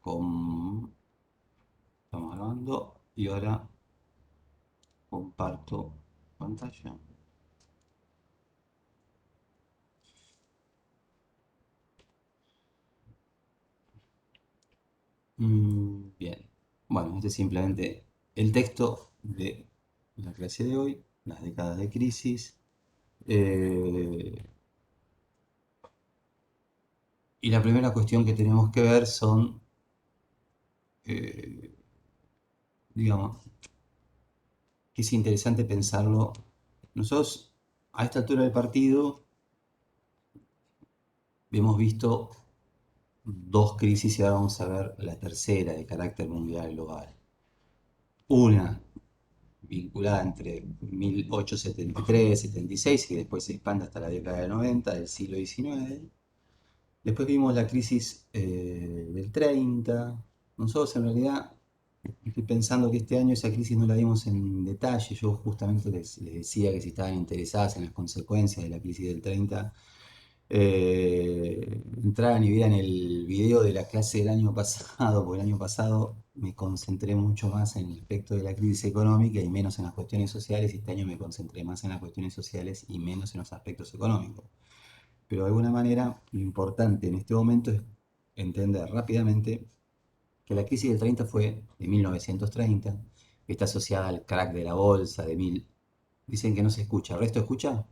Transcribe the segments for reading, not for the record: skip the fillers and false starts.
con... Estamos grabando y ahora comparto pantalla. Bien. Bueno, este es simplemente el texto de la clase de hoy, las décadas de crisis. Eh, y la primera cuestión que tenemos que ver son, eh, digamos, que es interesante pensarlo. Nosotros, a esta altura del partido, hemos visto dos crisis y ahora vamos a ver la tercera de carácter mundial global. Una vinculada entre 1873 y 76 y después se expande hasta la década del 90 del siglo XIX. Después vimos la crisis del 30. Nosotros en realidad estoy pensando que este año esa crisis no la vimos en detalle. Yo justamente les decía que si estaban interesadas en las consecuencias de la crisis del 30, entraran y vieran el video de la clase del año pasado, porque el año pasado me concentré mucho más en el aspecto de la crisis económica y menos en las cuestiones sociales, y este año me concentré más en las cuestiones sociales y menos en los aspectos económicos. Pero de alguna manera lo importante en este momento es entender rápidamente que la crisis del 30 fue de 1930, que está asociada al crack de la bolsa de mil... Dicen que no se escucha, ¿el resto escucha?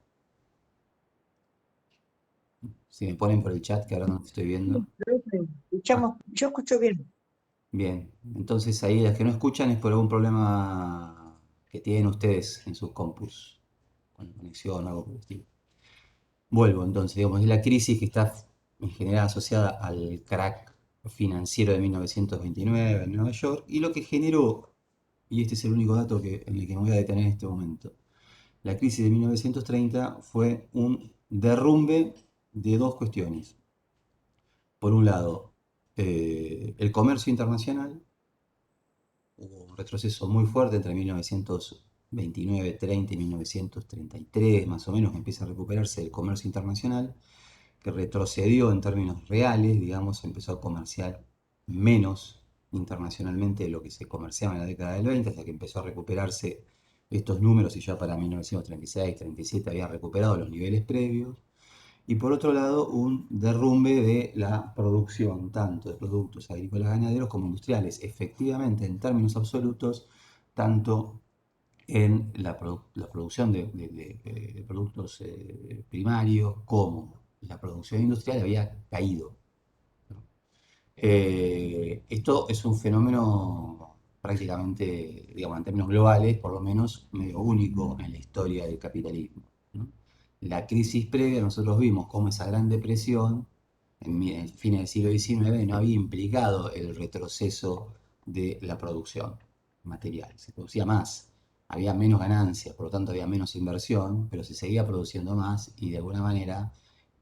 Si me ponen por el chat, que ahora no estoy viendo. Ah, Escuchamos, yo escucho bien. bien, entonces ahí las que no escuchan es por algún problema que tienen ustedes en sus compus, con conexión o algo por el estilo. Vuelvo entonces, digamos, es la crisis que está en general asociada al crack financiero de 1929 en Nueva York y lo que generó, y este es el único dato en el que me voy a detener en este momento, la crisis de 1930 fue un derrumbe de dos cuestiones. Por un lado, el comercio internacional. Hubo un retroceso muy fuerte entre 1929-30 y 1933, más o menos, que empieza a recuperarse el comercio internacional, que retrocedió en términos reales, digamos, empezó a comerciar menos internacionalmente de lo que se comerciaba en la década del 20, hasta que empezó a recuperarse estos números y ya para 1936-37 había recuperado los niveles previos. Y por otro lado, un derrumbe de la producción, tanto de productos agrícolas ganaderos como industriales. Efectivamente, en términos absolutos, tanto en la producción de productos primarios como la producción industrial había caído. Esto es un fenómeno prácticamente, digamos, en términos globales, por lo menos medio único en la historia del capitalismo, ¿no? La crisis previa, nosotros vimos cómo esa gran depresión en fines del siglo XIX no había implicado el retroceso de la producción material. Se producía más, había menos ganancias, por lo tanto había menos inversión, pero se seguía produciendo más y de alguna manera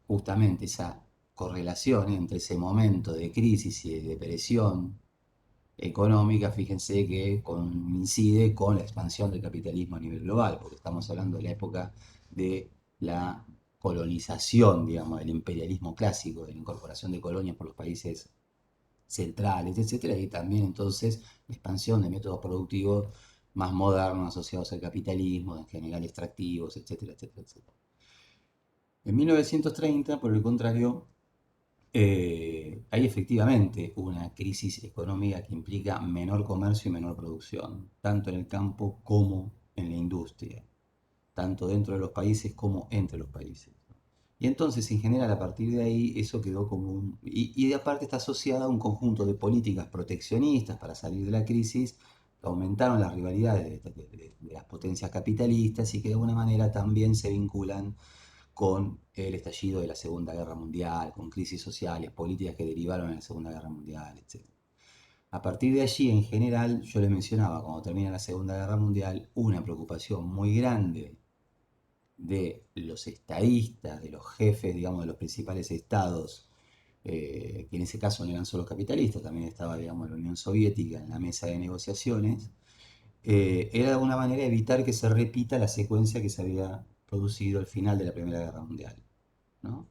justamente esa correlación entre ese momento de crisis y de depresión económica, fíjense que coincide con la expansión del capitalismo a nivel global, porque estamos hablando de la época de la colonización, digamos, del imperialismo clásico, de la incorporación de colonias por los países centrales, etcétera, y también entonces la expansión de métodos productivos más modernos asociados al capitalismo, en general extractivos, etcétera, etcétera, etcétera. En 1930, por el contrario, hay efectivamente una crisis económica que implica menor comercio y menor producción, tanto en el campo como en la industria, tanto dentro de los países como entre los países. Y entonces, en general, a partir de ahí, eso quedó como un... Y de aparte está asociada a un conjunto de políticas proteccionistas para salir de la crisis, que aumentaron las rivalidades de las potencias capitalistas y que de alguna manera también se vinculan con el estallido de la Segunda Guerra Mundial, con crisis sociales, políticas que derivaron en la Segunda Guerra Mundial, etc. A partir de allí, en general, yo les mencionaba, cuando termina la Segunda Guerra Mundial, una preocupación muy grande de los estadistas, de los jefes, digamos, de los principales estados, que en ese caso no eran solo capitalistas, también estaba, digamos, la Unión Soviética en la mesa de negociaciones, era de alguna manera evitar que se repita la secuencia que se había producido al final de la Primera Guerra Mundial, ¿no?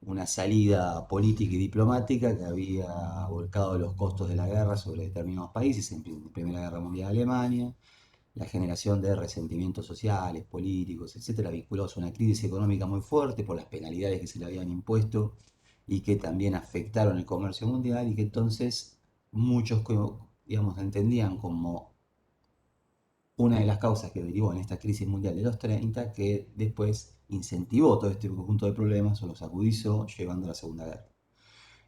una salida política y diplomática que había volcado los costos de la guerra sobre determinados países, en Primera Guerra Mundial Alemania, la generación de resentimientos sociales, políticos, etcétera, vinculados a una crisis económica muy fuerte por las penalidades que se le habían impuesto y que también afectaron el comercio mundial y que entonces muchos, digamos, entendían como una de las causas que derivó en esta crisis mundial de los 30, que después incentivó todo este conjunto de problemas o los agudizó llevando a la Segunda Guerra.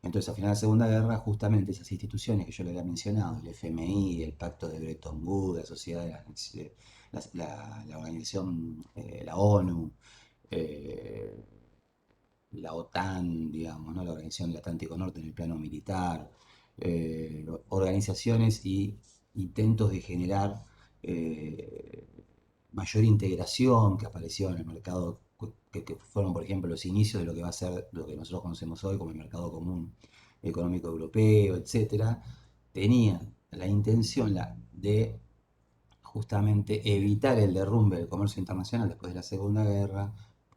Entonces, al final de la Segunda Guerra, justamente esas instituciones que yo le había mencionado, el FMI, el Pacto de Bretton Woods, la Sociedad de la Organización, la ONU, eh, la OTAN, digamos, ¿no? La Organización del Atlántico Norte en el plano militar, organizaciones y intentos de generar eh, mayor integración que apareció en el mercado, que fueron, por ejemplo, los inicios de lo que va a ser lo que nosotros conocemos hoy como el mercado común económico europeo, etcétera, tenían la intención de justamente evitar el derrumbe del comercio internacional después de la Segunda Guerra,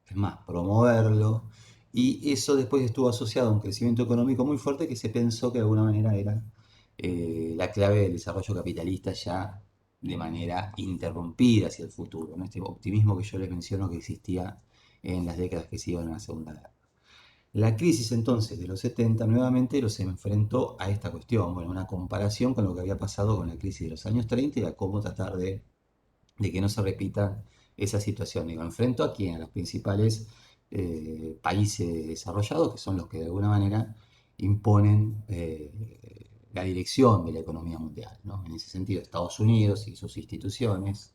es más, promoverlo, y eso después estuvo asociado a un crecimiento económico muy fuerte que se pensó que de alguna manera era la clave del desarrollo capitalista ya de manera interrumpida hacia el futuro, ¿no? Este optimismo que yo les menciono que existía en las décadas que siguieron a la Segunda Guerra. La crisis entonces de los 70 nuevamente los enfrentó a esta cuestión, bueno, una comparación con lo que había pasado con la crisis de los años 30 y a cómo tratar de que no se repita esa situación. Digo, enfrento aquí a los principales países desarrollados, que son los que de alguna manera imponen la dirección de la economía mundial, ¿no? En ese sentido, Estados Unidos y sus instituciones,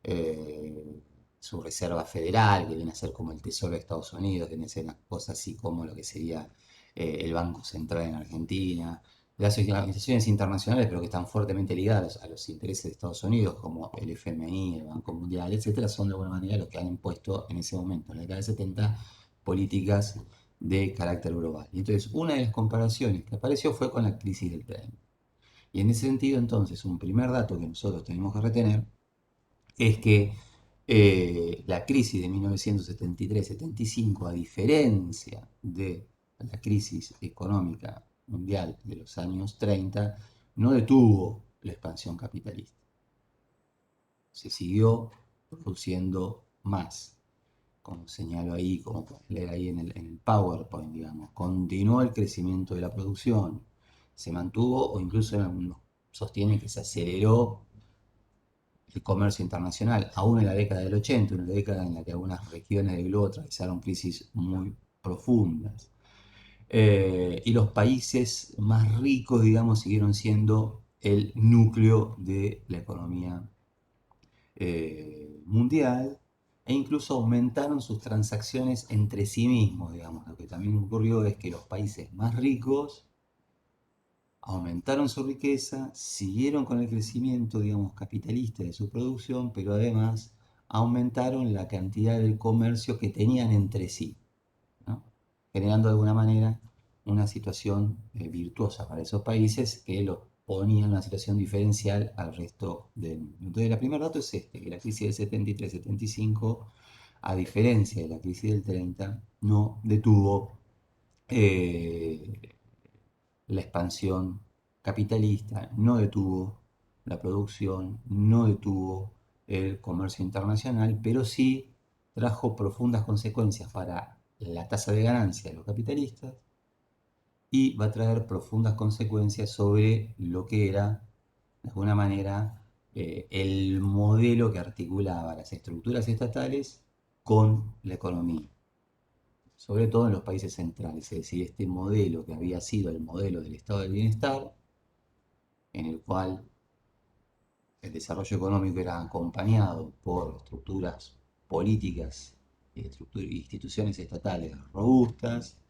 eh, su Reserva Federal, que viene a ser como el Tesoro de Estados Unidos, viene a ser una cosa así como lo que sería el Banco Central en Argentina, las organizaciones internacionales, pero que están fuertemente ligadas a los intereses de Estados Unidos, como el FMI, el Banco Mundial, etcétera, son de alguna manera los que han impuesto en ese momento, en la década de 70, políticas de carácter global. Y entonces, una de las comparaciones que apareció fue con la crisis del 30. Y en ese sentido, entonces, un primer dato que nosotros tenemos que retener es que la crisis de 1973-75, a diferencia de la crisis económica mundial de los años 30, no detuvo la expansión capitalista. Se siguió produciendo más, como señalo ahí, como pueden leer ahí en el PowerPoint, digamos. Continuó el crecimiento de la producción, se mantuvo o incluso sostiene que se aceleró el comercio internacional, aún en la década del 80, una década en la que algunas regiones del globo atravesaron crisis muy profundas. Y los países más ricos, digamos, siguieron siendo el núcleo de la economía mundial e incluso aumentaron sus transacciones entre sí mismos, digamos. Lo que también ocurrió es que los países más ricos aumentaron su riqueza, siguieron con el crecimiento, digamos, capitalista de su producción, pero además aumentaron la cantidad de comercio que tenían entre sí, ¿no? Generando de alguna manera una situación virtuosa para esos países que los ponía en una situación diferencial al resto del mundo. Entonces, el primer dato es este, que la crisis del 73-75, a diferencia de la crisis del 30, no detuvo eh, la expansión capitalista, no detuvo la producción, no detuvo el comercio internacional, pero sí trajo profundas consecuencias para la tasa de ganancia de los capitalistas y va a traer profundas consecuencias sobre lo que era, de alguna manera, el modelo que articulaba las estructuras estatales con la economía, sobre todo en los países centrales, es decir, este modelo que había sido el modelo del estado del bienestar, en el cual el desarrollo económico era acompañado por estructuras políticas y instituciones estatales robustas,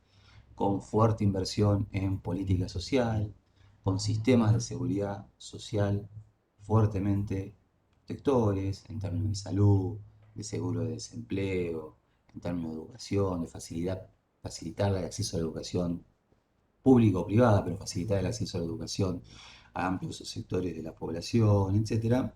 con fuerte inversión en política social, con sistemas de seguridad social fuertemente protectores en términos de salud, de seguro de desempleo, en términos de educación, de facilitar el acceso a la educación pública o privada, pero facilitar el acceso a la educación a amplios sectores de la población, etcétera,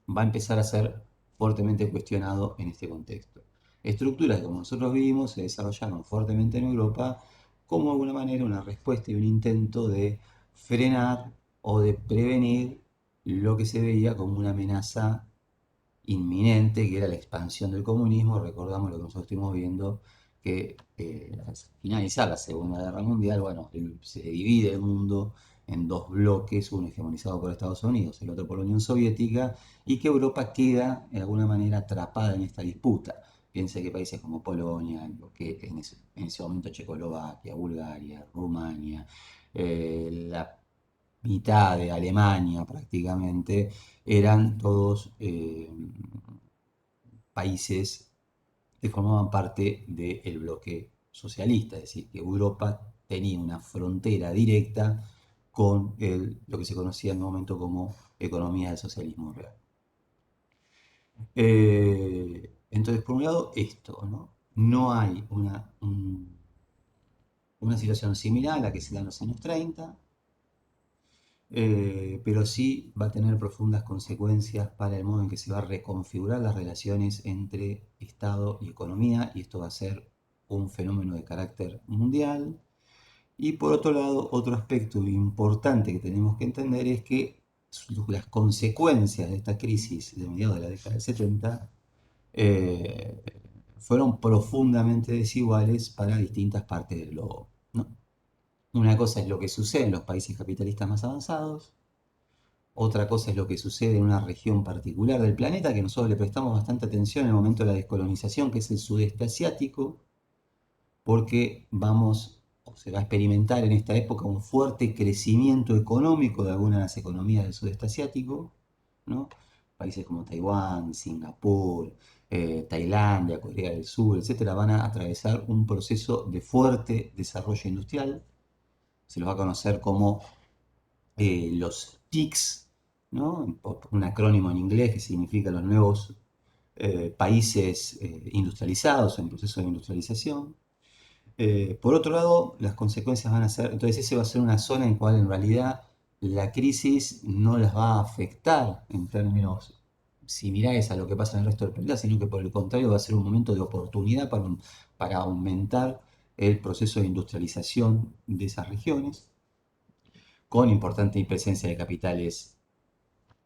va a empezar a ser fuertemente cuestionado en este contexto. Estructuras que como nosotros vivimos se desarrollaron fuertemente en Europa como de alguna manera una respuesta y un intento de frenar o de prevenir lo que se veía como una amenaza inminente, que era la expansión del comunismo. Recordamos lo que nosotros estuvimos viendo, que al finalizar la Segunda Guerra Mundial, bueno, se divide el mundo en dos bloques, uno hegemonizado por Estados Unidos, el otro por la Unión Soviética, y que Europa queda de alguna manera atrapada en esta disputa. Piense que países como Polonia, lo que en ese momento Checoslovaquia, Bulgaria, Rumania, la mitad de Alemania prácticamente, eran todos países que formaban parte del bloque socialista, es decir, que Europa tenía una frontera directa con lo que se conocía en el momento como economía del socialismo real. Entonces, por un lado, esto, ¿no? No hay una situación similar a la que se da en los años 30, pero sí va a tener profundas consecuencias para el modo en que se va a reconfigurar las relaciones entre Estado y economía, y esto va a ser un fenómeno de carácter mundial. Y por otro lado, otro aspecto importante que tenemos que entender es que las consecuencias de esta crisis de mediados de la década del 70 eh, fueron profundamente desiguales para distintas partes del globo, ¿no? Una cosa es lo que sucede en los países capitalistas más avanzados, otra cosa es lo que sucede en una región particular del planeta, que nosotros le prestamos bastante atención en el momento de la descolonización, que es el sudeste asiático, porque vamos, o se va a experimentar en esta época un fuerte crecimiento económico de algunas de las economías del sudeste asiático, ¿no? Países como Taiwán, Singapur, Tailandia, Corea del Sur, etcétera, van a atravesar un proceso de fuerte desarrollo industrial. Se los va a conocer como los TICs, ¿no? Un acrónimo en inglés que significa los nuevos países industrializados o en proceso de industrialización. Por otro lado, las consecuencias van a ser, entonces ese va a ser una zona en cual en realidad la crisis no las va a afectar en términos similares a lo que pasa en el resto del planeta, sino que por el contrario va a ser un momento de oportunidad para aumentar el proceso de industrialización de esas regiones, con importante presencia de capitales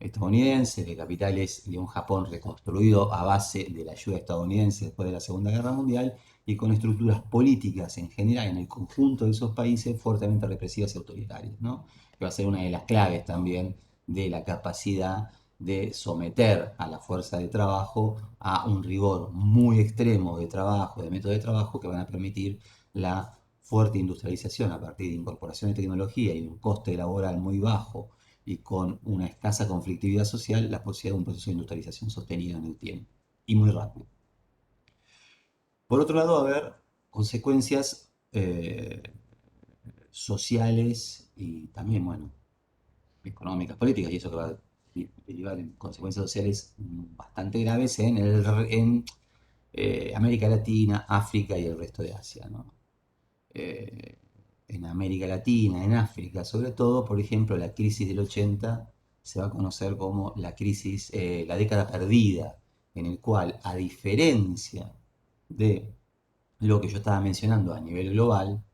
estadounidenses, de capitales de un Japón reconstruido a base de la ayuda estadounidense después de la Segunda Guerra Mundial, y con estructuras políticas en general en el conjunto de esos países fuertemente represivas y autoritarias, ¿no? Que va a ser una de las claves también de la capacidad de someter a la fuerza de trabajo a un rigor muy extremo de trabajo, de método de trabajo, que van a permitir la fuerte industrialización a partir de incorporación de tecnología y un coste laboral muy bajo y con una escasa conflictividad social, la posibilidad de un proceso de industrialización sostenido en el tiempo y muy rápido. Por otro lado, va a haber consecuencias sociales y también, bueno, económicas, políticas, y eso que va a derivar en consecuencias sociales bastante graves en América Latina, África y el resto de Asia, ¿no? eh, en América Latina, en África, sobre todo, por ejemplo, la crisis del 80 se va a conocer como la crisis, la década perdida, en el cual, a diferencia de lo que yo estaba mencionando a nivel global,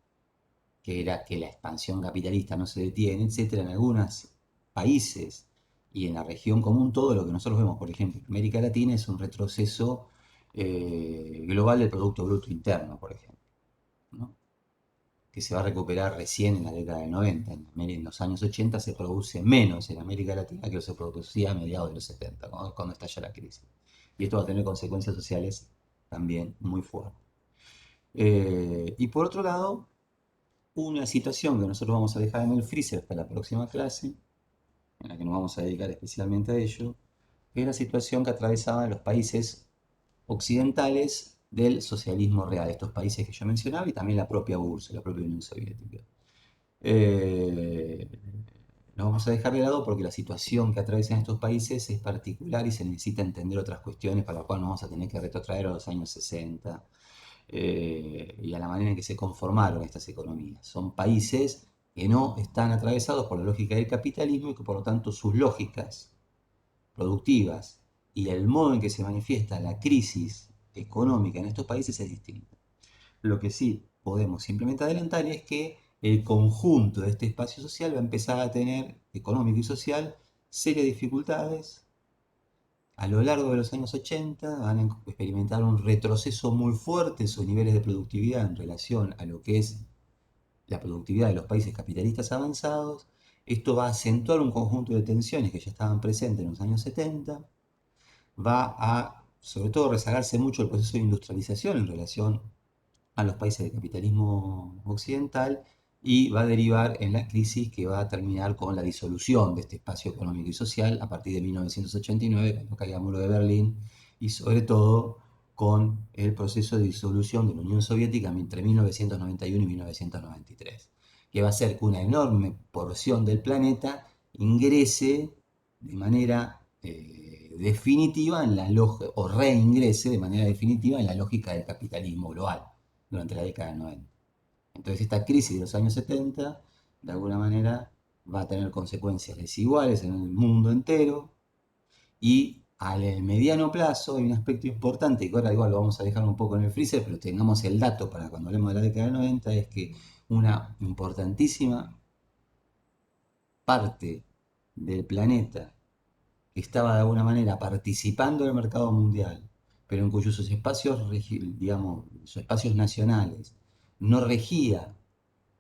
que era que la expansión capitalista no se detiene, etcétera, en algunos países y en la región común, todo lo que nosotros vemos, por ejemplo, en América Latina, es un retroceso global del Producto Bruto Interno, por ejemplo, ¿no? Que se va a recuperar recién en la década del 90. En los años 80 se produce menos en América Latina que lo que se producía a mediados de los 70, cuando estalla la crisis. Y esto va a tener consecuencias sociales también muy fuertes. Y por otro lado, una situación que nosotros vamos a dejar en el freezer hasta la próxima clase, en la que nos vamos a dedicar especialmente a ello, es la situación que atravesaban los países occidentales del socialismo real, estos países que yo mencionaba, y también la propia URSS, la propia Unión Soviética. Eh, lo vamos a dejar de lado porque la situación que atraviesan estos países es particular y se necesita entender otras cuestiones para las cuales nos vamos a tener que retrotraer a los años 60 y a la manera en que se conformaron estas economías. Son países que no están atravesados por la lógica del capitalismo y que por lo tanto sus lógicas productivas y el modo en que se manifiesta la crisis económica en estos países es distinta. Lo que sí podemos simplemente adelantar es que el conjunto de este espacio social va a empezar a tener, económico y social, serias dificultades. A lo largo de los años 80 van a experimentar un retroceso muy fuerte en sus niveles de productividad en relación a lo que es la productividad de los países capitalistas avanzados. Esto va a acentuar un conjunto de tensiones que ya estaban presentes en los años 70. Va a, sobre todo, rezagarse mucho el proceso de industrialización en relación a los países del capitalismo occidental y va a derivar en la crisis que va a terminar con la disolución de este espacio económico y social a partir de 1989, cuando caiga el muro de Berlín, y sobre todo con el proceso de disolución de la Unión Soviética entre 1991 y 1993, que va a hacer que una enorme porción del planeta ingrese de manera definitiva en la lógica, o reingrese de manera definitiva en la lógica del capitalismo global durante la década del 90. Entonces esta crisis de los años 70, de alguna manera, va a tener consecuencias desiguales en el mundo entero y al mediano plazo hay un aspecto importante que ahora igual lo vamos a dejar un poco en el freezer, pero tengamos el dato para cuando hablemos de la década del 90, es que una importantísima parte del planeta que estaba de alguna manera participando del mercado mundial, pero en cuyos espacios, digamos, sus espacios nacionales no regía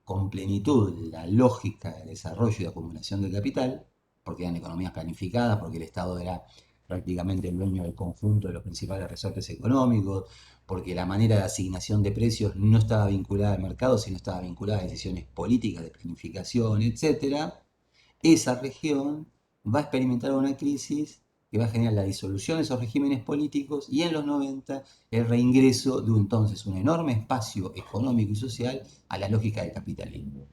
con plenitud la lógica de desarrollo y de acumulación de capital, porque eran economías planificadas, porque el Estado era prácticamente el dueño del conjunto de los principales resortes económicos, porque la manera de asignación de precios no estaba vinculada al mercado, sino estaba vinculada a decisiones políticas de planificación, etcétera. Esa región va a experimentar una crisis que va a generar la disolución de esos regímenes políticos y en los 90 el reingreso de entonces un enorme espacio económico y social a la lógica del capitalismo.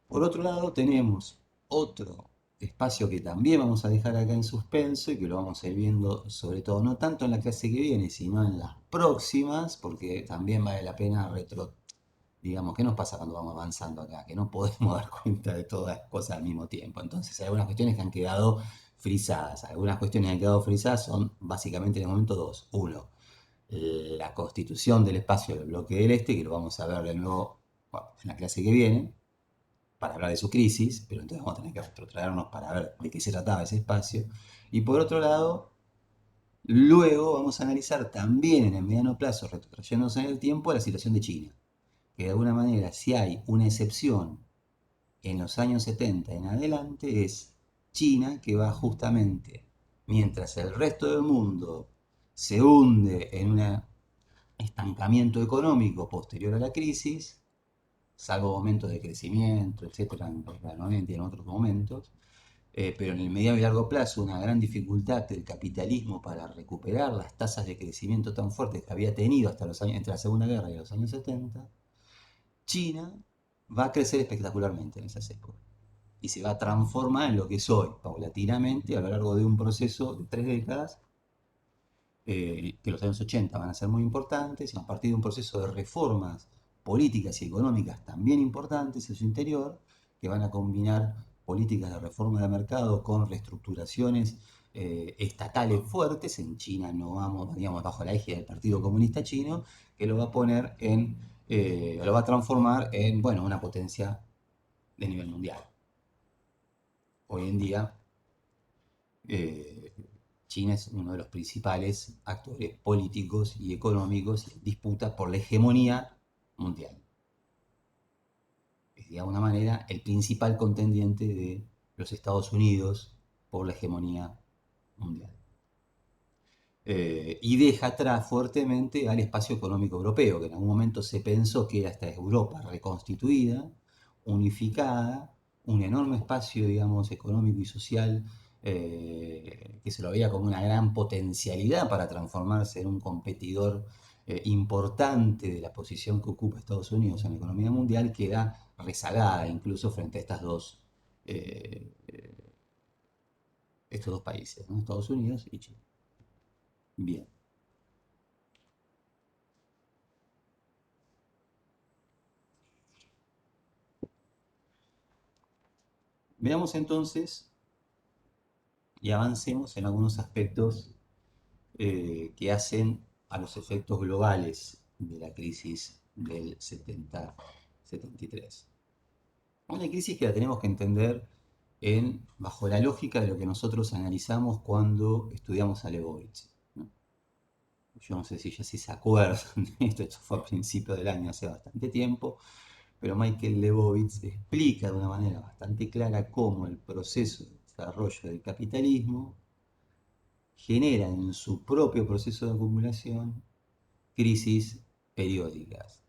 Por otro lado, tenemos otro espacio que también vamos a dejar acá en suspenso y que lo vamos a ir viendo sobre todo no tanto en la clase que viene, sino en las próximas, porque también vale la pena digamos, ¿qué nos pasa cuando vamos avanzando acá? Que no podemos dar cuenta de todas las cosas al mismo tiempo. Entonces hay algunas cuestiones que han quedado frisadas. Algunas cuestiones que han quedado frisadas son básicamente en el momento dos. Uno, la constitución del espacio del bloque del este, que lo vamos a ver de nuevo bueno, en la clase que viene, para hablar de su crisis, pero entonces vamos a tener que retrotraernos para ver de qué se trataba ese espacio. Y por otro lado, luego vamos a analizar también en el mediano plazo, retrotrayéndonos en el tiempo, la situación de China. Que de alguna manera, si hay una excepción en los años 70 en adelante, es China, que va justamente, mientras el resto del mundo se hunde en un estancamiento económico posterior a la crisis, salvo momentos de crecimiento, etcétera, en los 90 y en otros momentos, pero en el mediano y largo plazo una gran dificultad del capitalismo para recuperar las tasas de crecimiento tan fuertes que había tenido hasta los años, entre la Segunda Guerra y los años 70, China va a crecer espectacularmente en esas épocas y se va a transformar en lo que es hoy, paulatinamente, a lo largo de un proceso de 3 décadas, que los años 80 van a ser muy importantes, y a partir de un proceso de reformas políticas y económicas también importantes en su interior, que van a combinar políticas de reforma de mercado con reestructuraciones estatales fuertes. En China no vamos, digamos, bajo la égida del Partido Comunista Chino, que lo va a poner lo va a transformar en, bueno, una potencia de nivel mundial. Hoy en día, eh, China es uno de los principales actores políticos y económicos en disputa por la hegemonía mundial. Es de alguna manera el principal contendiente de los Estados Unidos por la hegemonía mundial. Y deja atrás fuertemente al espacio económico europeo, que en algún momento se pensó que era esta Europa reconstituida, unificada, un enorme espacio, digamos, económico y social, que se lo veía como una gran potencialidad para transformarse en un competidor importante de la posición que ocupa Estados Unidos en la economía mundial, queda rezagada incluso frente a eh, estos dos países, ¿no? Estados Unidos y China. Bien. Veamos entonces y avancemos en algunos aspectos que hacen a los efectos globales de la crisis del 70-73. Una crisis que la tenemos que entender bajo la lógica de lo que nosotros analizamos cuando estudiamos a Leibovitz, ¿no? Yo no sé si se acuerdan de esto fue a principios del año, hace bastante tiempo, pero Michael Leibovitz explica de una manera bastante clara cómo el proceso de desarrollo del capitalismo genera en su propio proceso de acumulación crisis periódicas.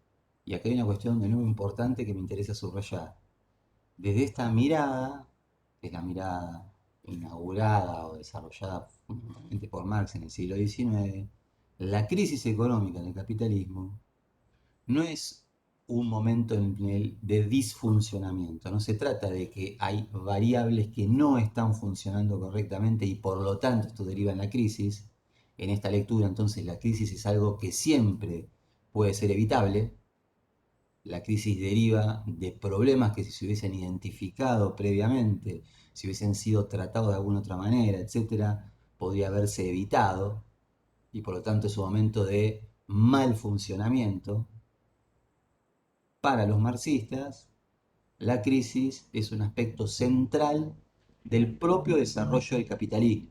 Y aquí hay una cuestión de nuevo importante que me interesa subrayar. Desde esta mirada, que es la mirada inaugurada o desarrollada fundamentalmente por Marx en el siglo XIX, la crisis económica del capitalismo no es un momento de disfuncionamiento, no se trata de que hay variables que no están funcionando correctamente y por lo tanto esto deriva en la crisis. En esta lectura entonces la crisis es algo que siempre puede ser evitable. La crisis deriva de problemas que si se hubiesen identificado previamente, si hubiesen sido tratados de alguna otra manera, etcétera, podría haberse evitado y por lo tanto es un momento de mal funcionamiento. Para los marxistas, la crisis es un aspecto central del propio desarrollo del capitalismo.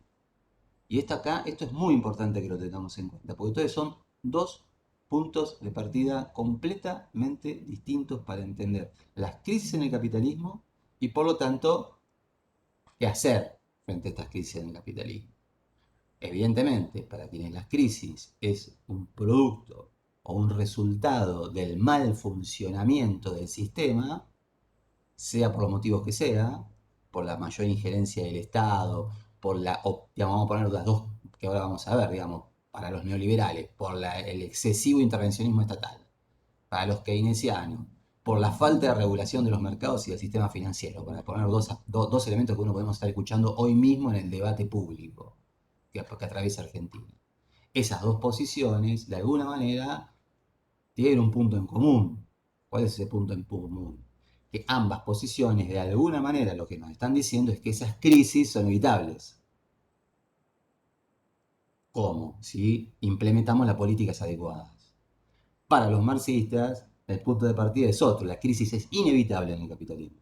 Y esto es muy importante que lo tengamos en cuenta, porque entonces son dos puntos de partida completamente distintos para entender las crisis en el capitalismo y por lo tanto qué hacer frente a estas crisis en el capitalismo. Evidentemente, para quienes las crisis es un producto o un resultado del mal funcionamiento del sistema, sea por los motivos que sea, por la mayor injerencia del Estado, digamos, vamos a poner las dos que ahora vamos a ver, digamos, para los neoliberales, por el excesivo intervencionismo estatal, para los keynesianos, por la falta de regulación de los mercados y del sistema financiero, para poner dos elementos que uno podemos estar escuchando hoy mismo en el debate público que atraviesa Argentina. Esas dos posiciones, de alguna manera, tienen un punto en común. ¿Cuál es ese punto en común? Que ambas posiciones, de alguna manera, lo que nos están diciendo es que esas crisis son evitables. ¿Cómo? Si implementamos las políticas adecuadas. Para los marxistas, el punto de partida es otro. La crisis es inevitable en el capitalismo.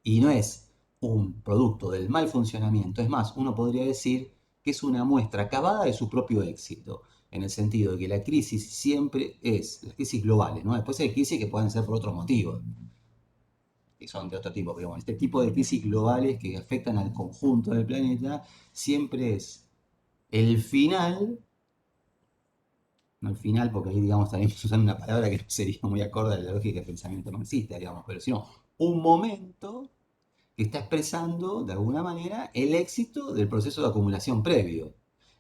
Y no es un producto del mal funcionamiento. Es más, uno podría decir que es una muestra acabada de su propio éxito, en el sentido de que la crisis siempre es, las crisis globales, ¿no? Después hay crisis que pueden ser por otros motivos, que son de otro tipo, pero bueno, este tipo de crisis globales que afectan al conjunto del planeta siempre es el final, no el final porque ahí digamos también usando una palabra que no sería muy acorde a la lógica del pensamiento marxista, digamos, pero sino un momento que está expresando de alguna manera el éxito del proceso de acumulación previo,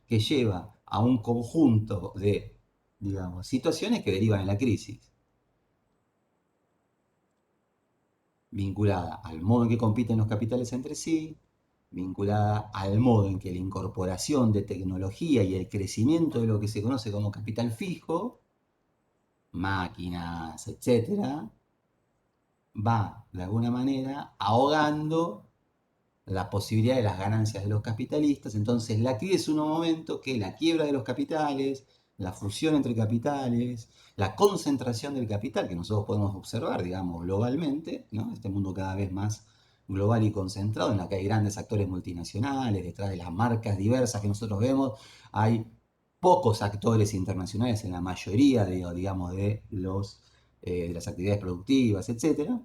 que lleva a un conjunto de, digamos, situaciones que derivan en la crisis, vinculada al modo en que compiten los capitales entre sí, vinculada al modo en que la incorporación de tecnología y el crecimiento de lo que se conoce como capital fijo, máquinas, etcétera, va de alguna manera ahogando la posibilidad de las ganancias de los capitalistas. Entonces, la crisis es un momento que la quiebra de los capitales, la fusión entre capitales, la concentración del capital que nosotros podemos observar, digamos, globalmente, ¿no? Este mundo cada vez más global y concentrado, en la que hay grandes actores multinacionales, detrás de las marcas diversas que nosotros vemos, hay pocos actores internacionales en la mayoría digamos, de las actividades productivas, etcétera.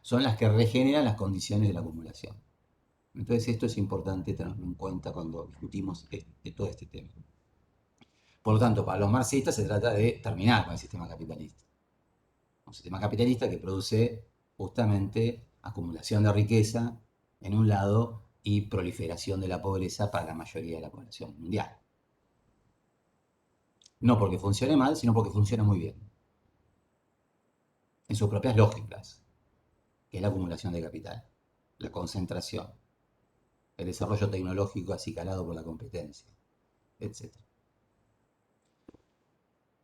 Son las que regeneran las condiciones de la acumulación. Entonces esto es importante tenerlo en cuenta cuando discutimos todo este tema. Por lo tanto, para los marxistas se trata de terminar con el sistema capitalista. Un sistema capitalista que produce justamente acumulación de riqueza en un lado y proliferación de la pobreza para la mayoría de la población mundial. No porque funcione mal, sino porque funciona muy bien. En sus propias lógicas, que es la acumulación de capital, la concentración, el desarrollo tecnológico acicalado por la competencia, etc.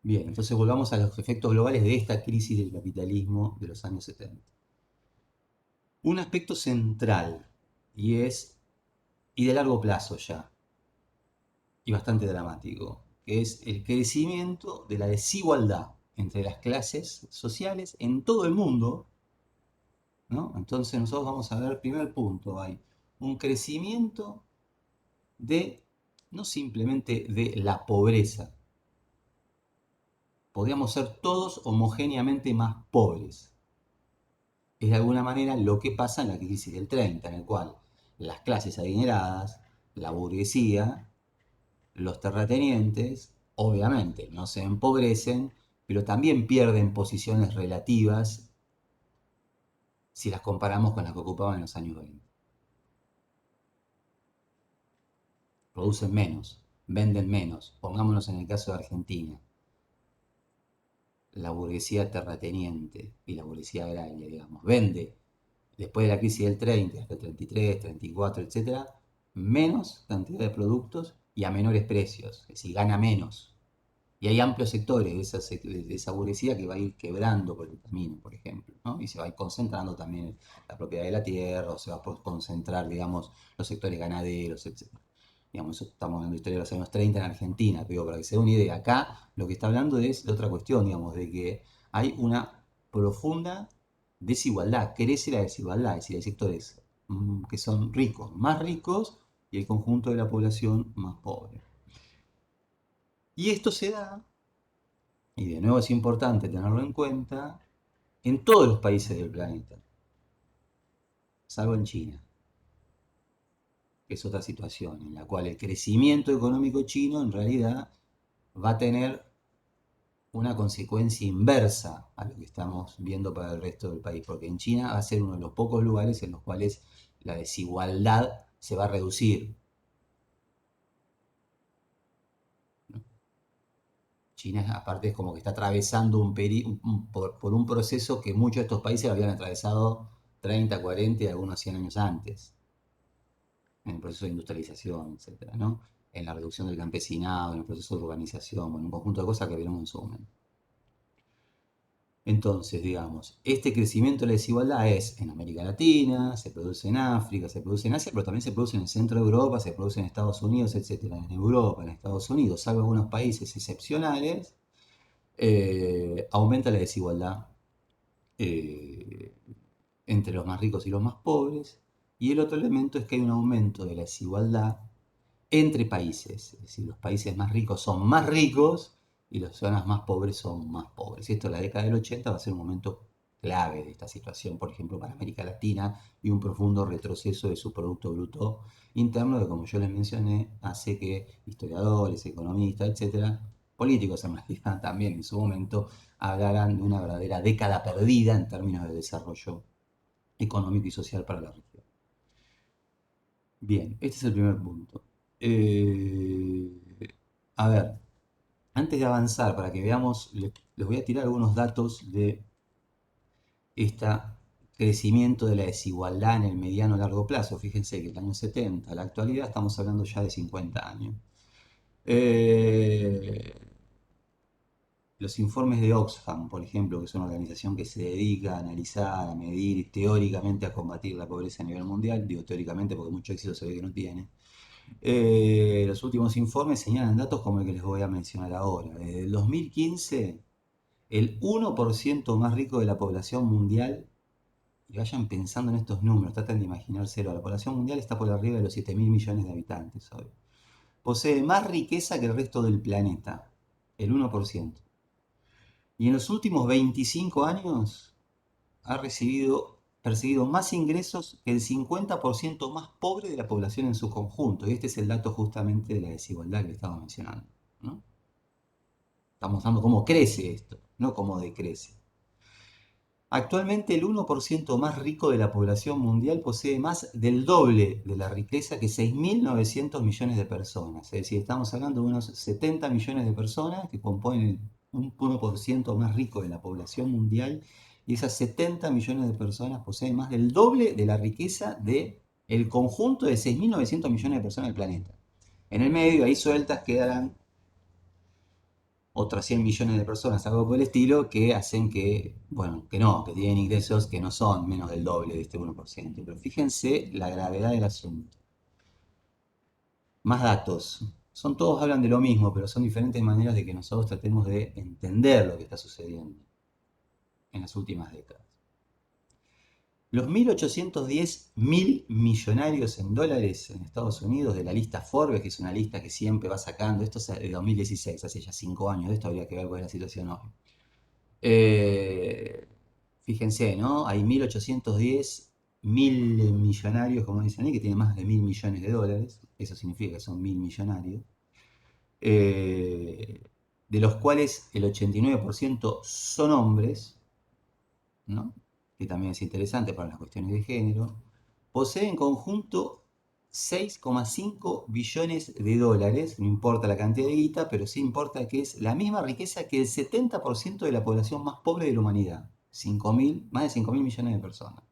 Bien, entonces volvamos a los efectos globales de esta crisis del capitalismo de los años 70. Un aspecto central, y de largo plazo ya, y bastante dramático, que es el crecimiento de la desigualdad entre las clases sociales en todo el mundo, ¿no? Entonces nosotros vamos a ver, primer punto, hay un crecimiento de, no simplemente de la pobreza, podríamos ser todos homogéneamente más pobres. Es de alguna manera lo que pasa en la crisis del 30, en el cual las clases adineradas, la burguesía, los terratenientes, obviamente no se empobrecen, pero también pierden posiciones relativas si las comparamos con las que ocupaban en los años 20. Producen menos, venden menos. Pongámonos en el caso de Argentina. La burguesía terrateniente y la burguesía agraria, digamos, vende después de la crisis del 30, hasta el 33, 34, etcétera, menos cantidad de productos y a menores precios, es decir, gana menos. Y hay amplios sectores de esa burguesía que va a ir quebrando por el camino, por ejemplo, ¿no? Y se va a ir concentrando también la propiedad de la tierra, o se va a concentrar, digamos, los sectores ganaderos, etc. Digamos, eso estamos hablando de historia de los años 30 en Argentina, pero para que se dé una idea, acá lo que está hablando es de otra cuestión, digamos, de que hay una profunda desigualdad, crece la desigualdad, es decir, hay sectores que son ricos, más ricos, y el conjunto de la población más pobre. Y esto se da, y de nuevo es importante tenerlo en cuenta, en todos los países del planeta, salvo en China, que es otra situación, en la cual el crecimiento económico chino en realidad va a tener una consecuencia inversa a lo que estamos viendo para el resto del país, porque en China va a ser uno de los pocos lugares en los cuales la desigualdad se va a reducir. China, aparte, es como que está atravesando por un proceso que muchos de estos países habían atravesado 30, 40 y algunos 100 años antes, en el proceso de industrialización, etcétera, ¿no? En la reducción del campesinado, en el proceso de urbanización, bueno, un conjunto de cosas que veremos en su momento. Entonces, digamos, este crecimiento de la desigualdad es en América Latina, se produce en África, se produce en Asia, pero también se produce en el centro de Europa, se produce en Estados Unidos, etcétera. En Europa, en Estados Unidos, salvo algunos países excepcionales, aumenta la desigualdad eh, entre los más ricos y los más pobres. Y el otro elemento es que hay un aumento de la desigualdad entre países. Es decir, los países más ricos son más ricos y las zonas más pobres son más pobres. Y esto en la década del 80 va a ser un momento clave de esta situación, por ejemplo, para América Latina, y un profundo retroceso de su Producto Bruto Interno, que como yo les mencioné, hace que historiadores, economistas, etcétera, políticos en realidad también en su momento, hablaran de una verdadera década perdida en términos de desarrollo económico y social para la región. Bien, este es el primer punto. Eh, a ver, antes de avanzar, para que veamos, les voy a tirar algunos datos de este crecimiento de la desigualdad en el mediano largo plazo. Fíjense que el año 70, a la actualidad, estamos hablando ya de 50 años. Eh, los informes de Oxfam, por ejemplo, que es una organización que se dedica a analizar, a medir y teóricamente a combatir la pobreza a nivel mundial, digo teóricamente porque mucho éxito se ve que no tiene. Los últimos informes señalan datos como el que les voy a mencionar ahora. Desde el 2015, el 1% más rico de la población mundial, y vayan pensando en estos números, traten de imaginárselo, la población mundial está por arriba de los 7 mil millones de habitantes hoy. Posee más riqueza que el resto del planeta, el 1%. Y en los últimos 25 años ha percibido más ingresos que el 50% más pobre de la población en su conjunto. Y este es el dato justamente de la desigualdad que estaba mencionando, ¿no? Estamos mostrando cómo crece esto, no cómo decrece. Actualmente el 1% más rico de la población mundial posee más del doble de la riqueza que 6.900 millones de personas. Es decir, estamos hablando de unos 70 millones de personas que componen un 1% más rico de la población mundial, y esas 70 millones de personas poseen más del doble de la riqueza del conjunto de 6.900 millones de personas del planeta. En el medio, ahí sueltas, quedarán otras 100 millones de personas, algo por el estilo, que hacen que, bueno, que no, que tienen ingresos que no son menos del doble de este 1%. Pero fíjense la gravedad del asunto. Más datos. Son todos hablan de lo mismo, pero son diferentes maneras de que nosotros tratemos de entender lo que está sucediendo en las últimas décadas. Los 1.810.000 millonarios en dólares en Estados Unidos de la lista Forbes, que es una lista que siempre va sacando, esto es de 2016, hace ya 5 años, de esto habría que ver cuál es la situación hoy. Eh, Fíjense, ¿no? Hay 1.810.000 millonarios, como dicen ahí, que tienen más de 1.000 millones de dólares, eso significa que son 1.000 millonarios, de los cuales el 89% son hombres, ¿no? Que también es interesante para las cuestiones de género, posee en conjunto 6,5 billones de dólares, no importa la cantidad de guita, pero sí importa que es la misma riqueza que el 70% de la población más pobre de la humanidad, 5.000, más de 5.000 millones de personas.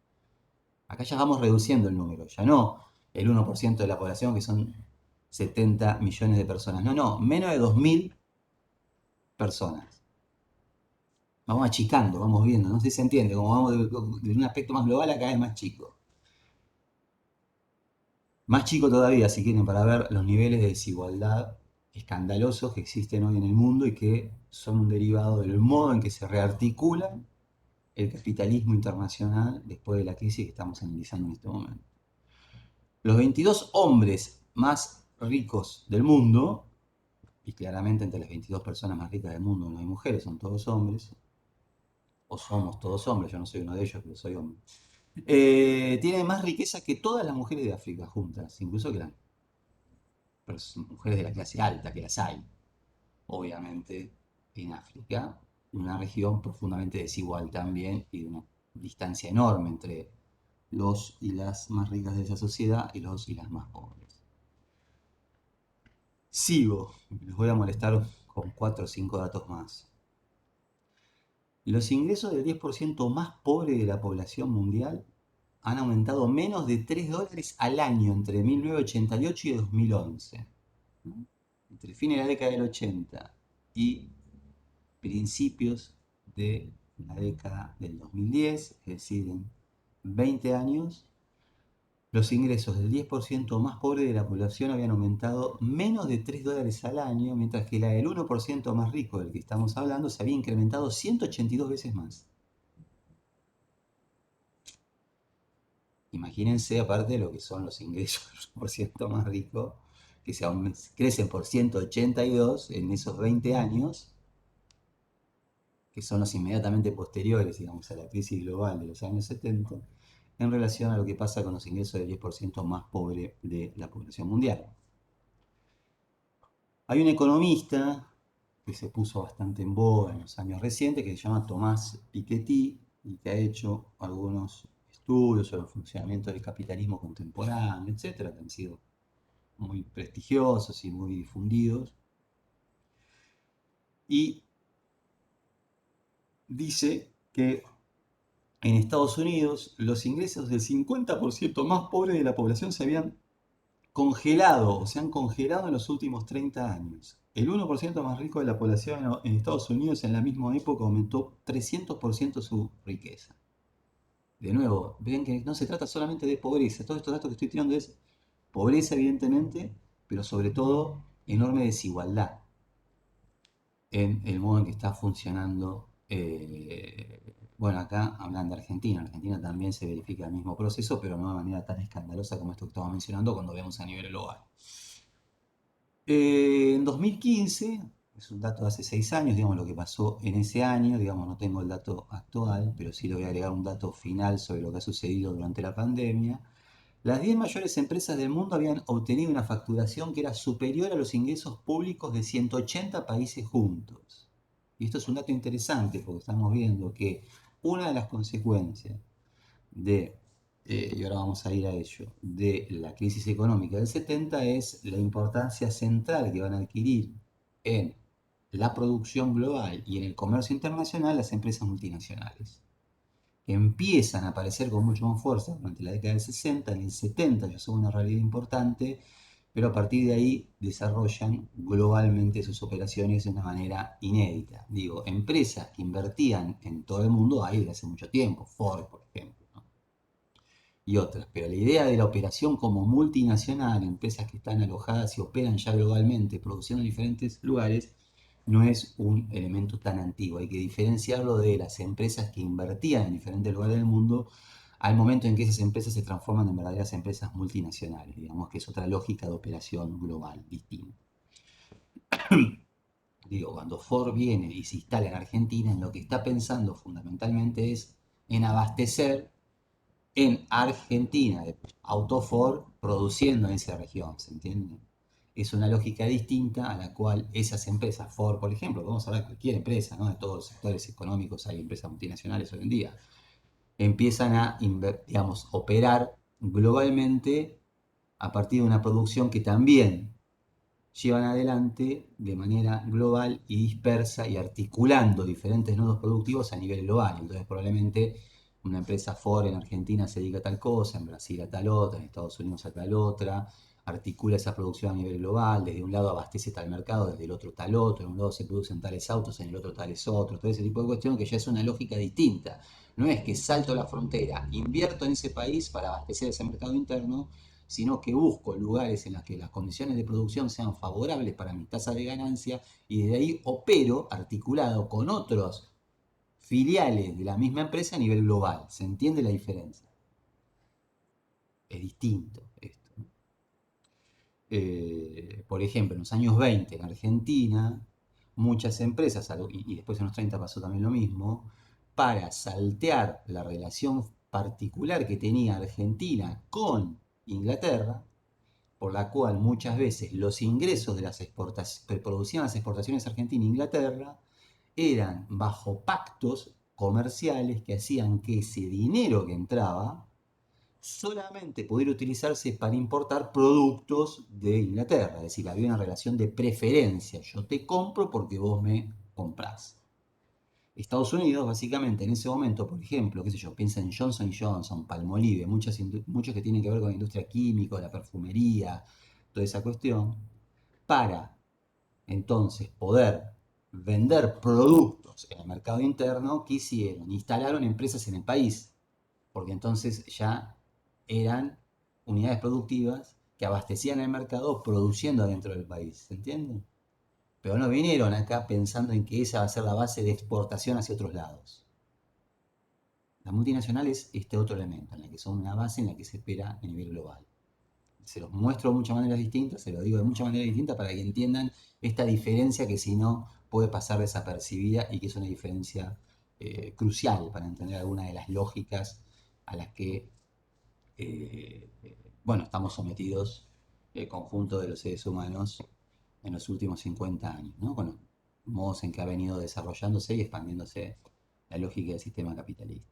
Acá ya vamos reduciendo el número, ya no el 1% de la población que son 70 millones de personas, no, menos de 2.000 personas. Vamos achicando, vamos viendo, no sé si se entiende, como vamos de un aspecto más global a cada vez más chico. Más chico todavía, si quieren, para ver los niveles de desigualdad escandalosos que existen hoy en el mundo y que son un derivado del modo en que se rearticula el capitalismo internacional después de la crisis que estamos analizando en este momento. Los 22 hombres más ricos del mundo, y claramente entre las 22 personas más ricas del mundo no hay mujeres, son todos hombres, o somos todos hombres, yo no soy uno de ellos, pero soy hombre, tienen más riqueza que todas las mujeres de África juntas, incluso que las mujeres de la clase alta, que las hay, obviamente, en África, una región profundamente desigual también y de una distancia enorme entre los y las más ricas de esa sociedad y los y las más pobres. Sigo, les voy a molestar con 4 o 5 datos más. Los ingresos del 10% más pobre de la población mundial han aumentado menos de 3 dólares al año entre 1988 y 2011. ¿No? Entre fines de la década del 80 y principios de la década del 2010, es decir, en 20 años, los ingresos del 10% más pobre de la población habían aumentado menos de 3 dólares al año, mientras que la del 1% más rico del que estamos hablando se había incrementado 182 veces más. Imagínense, aparte, lo que son los ingresos del 1% más rico, que crecen por 182 en esos 20 años, que son los inmediatamente posteriores, digamos, a la crisis global de los años 70, en relación a lo que pasa con los ingresos del 10% más pobre de la población mundial. Hay un economista que se puso bastante en boga en los años recientes, que se llama Tomás Piketty, y que ha hecho algunos estudios sobre el funcionamiento del capitalismo contemporáneo, etcétera, que han sido muy prestigiosos y muy difundidos. Y dice que en Estados Unidos los ingresos del 50% más pobre de la población se habían congelado o se han congelado en los últimos 30 años. El 1% más rico de la población en Estados Unidos en la misma época aumentó 300% su riqueza. De nuevo, ven que no se trata solamente de pobreza, todos estos datos que estoy tirando es pobreza evidentemente, pero sobre todo enorme desigualdad en el modo en que está funcionando. Bueno, acá hablan de Argentina. En Argentina también se verifica el mismo proceso, pero no de manera tan escandalosa como esto que estamos mencionando cuando vemos a nivel global. En 2015, es un dato de hace 6 años, digamos lo que pasó en ese año, digamos no tengo el dato actual, pero sí le voy a agregar un dato final sobre lo que ha sucedido durante la pandemia. Las 10 mayores empresas del mundo habían obtenido una facturación que era superior a los ingresos públicos de 180 países juntos. Y esto es un dato interesante porque estamos viendo que una de las consecuencias de, y ahora vamos a ir a ello, de la crisis económica del 70 es la importancia central que van a adquirir en la producción global y en el comercio internacional las empresas multinacionales que empiezan a aparecer con mucho más fuerza durante la década del 60, en el 70 ya son una realidad importante, pero a partir de ahí desarrollan globalmente sus operaciones de una manera inédita. Digo, empresas que invertían en todo el mundo hay desde hace mucho tiempo, Ford, por ejemplo, ¿no? y otras. Pero la idea de la operación como multinacional, empresas que están alojadas y operan ya globalmente, produciendo en diferentes lugares, no es un elemento tan antiguo. Hay que diferenciarlo de las empresas que invertían en diferentes lugares del mundo al momento en que esas empresas se transforman en verdaderas empresas multinacionales, digamos que es otra lógica de operación global distinta. Digo, cuando Ford viene y se instala en Argentina, en lo que está pensando fundamentalmente es en abastecer en Argentina de auto Ford produciendo en esa región, ¿se entiende? Es una lógica distinta a la cual esas empresas, Ford por ejemplo, vamos a hablar de cualquier empresa, ¿no? De todos los sectores económicos hay empresas multinacionales hoy en día, empiezan a, digamos, operar globalmente a partir de una producción que también llevan adelante de manera global y dispersa y articulando diferentes nodos productivos a nivel global. Entonces probablemente una empresa Ford en Argentina se dedica a tal cosa, en Brasil a tal otra, en Estados Unidos a tal otra, articula esa producción a nivel global, desde un lado abastece tal mercado, desde el otro tal otro, en un lado se producen tales autos, en el otro tales otros, todo ese tipo de cuestión que ya es una lógica distinta. No es que salto la frontera, invierto en ese país para abastecer ese mercado interno, sino que busco lugares en los que las condiciones de producción sean favorables para mi tasa de ganancia y desde ahí opero articulado con otros filiales de la misma empresa a nivel global. ¿Se entiende la diferencia? Es distinto esto, ¿no? Por ejemplo, en los años 20 en Argentina, muchas empresas, y después en los 30 pasó también lo mismo, para saltear la relación particular que tenía Argentina con Inglaterra, por la cual muchas veces los ingresos de las exportaciones, que producían las exportaciones Argentina e Inglaterra eran bajo pactos comerciales que hacían que ese dinero que entraba solamente pudiera utilizarse para importar productos de Inglaterra, es decir, había una relación de preferencia, yo te compro porque vos me comprás. Estados Unidos, básicamente, en ese momento, por ejemplo, qué sé yo, piensa en Johnson Johnson, Palmolive, muchos que tienen que ver con la industria química, la perfumería, toda esa cuestión, para entonces poder vender productos en el mercado interno, ¿qué hicieron? Instalaron empresas en el país, porque entonces ya eran unidades productivas que abastecían el mercado produciendo dentro del país, ¿se entiende? Pero no vinieron acá pensando en que esa va a ser la base de exportación hacia otros lados. La multinacional es este otro elemento, en la que son una base en la que se espera a nivel global. Se los muestro de muchas maneras distintas, se los digo de muchas maneras distintas para que entiendan esta diferencia que si no puede pasar desapercibida y que es una diferencia crucial para entender algunas de las lógicas a las que bueno, estamos sometidos el conjunto de los seres humanos en los últimos 50 años, ¿no? Con los modos en que ha venido desarrollándose y expandiéndose la lógica del sistema capitalista.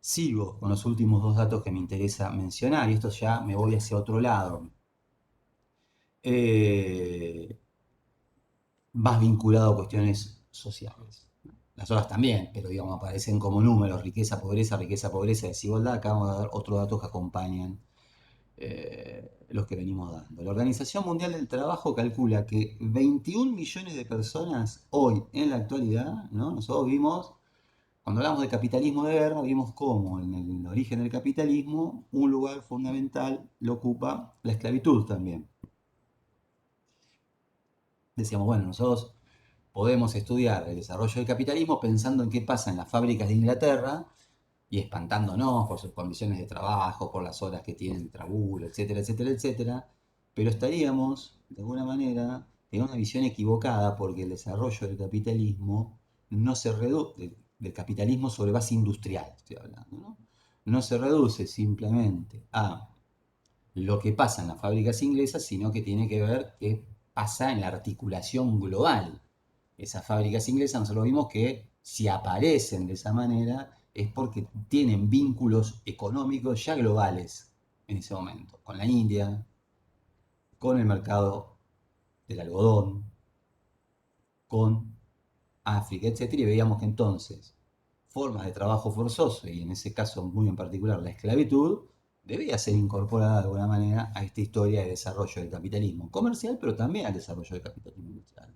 Sigo con los últimos dos datos que me interesa mencionar y esto ya me voy hacia otro lado. Eh, Más vinculado a cuestiones sociales. Las otras también, pero digamos, aparecen como números, riqueza, pobreza, desigualdad. Acá vamos a dar otros datos que acompañan los que venimos dando. La Organización Mundial del Trabajo calcula que 21 millones de personas hoy, en la actualidad, ¿no? Nosotros vimos, cuando hablamos de capitalismo de guerra, vimos cómo en el origen del capitalismo un lugar fundamental lo ocupa la esclavitud también. Decíamos, bueno, nosotros podemos estudiar el desarrollo del capitalismo pensando en qué pasa en las fábricas de Inglaterra y espantándonos por sus condiciones de trabajo, por las horas que tienen de trabajo, etcétera, etcétera, etcétera, pero estaríamos, de alguna manera, en una visión equivocada porque el desarrollo del capitalismo no se reduce, del capitalismo sobre base industrial, estoy hablando, ¿no? No se reduce simplemente a lo que pasa en las fábricas inglesas, sino que tiene que ver qué pasa en la articulación global. Esas fábricas inglesas nosotros vimos que si aparecen de esa manera es porque tienen vínculos económicos ya globales en ese momento, con la India, con el mercado del algodón, con África, etcétera, y veíamos que entonces formas de trabajo forzoso, y en ese caso muy en particular la esclavitud, debía ser incorporada de alguna manera a esta historia de desarrollo del capitalismo comercial, pero también al desarrollo del capitalismo industrial.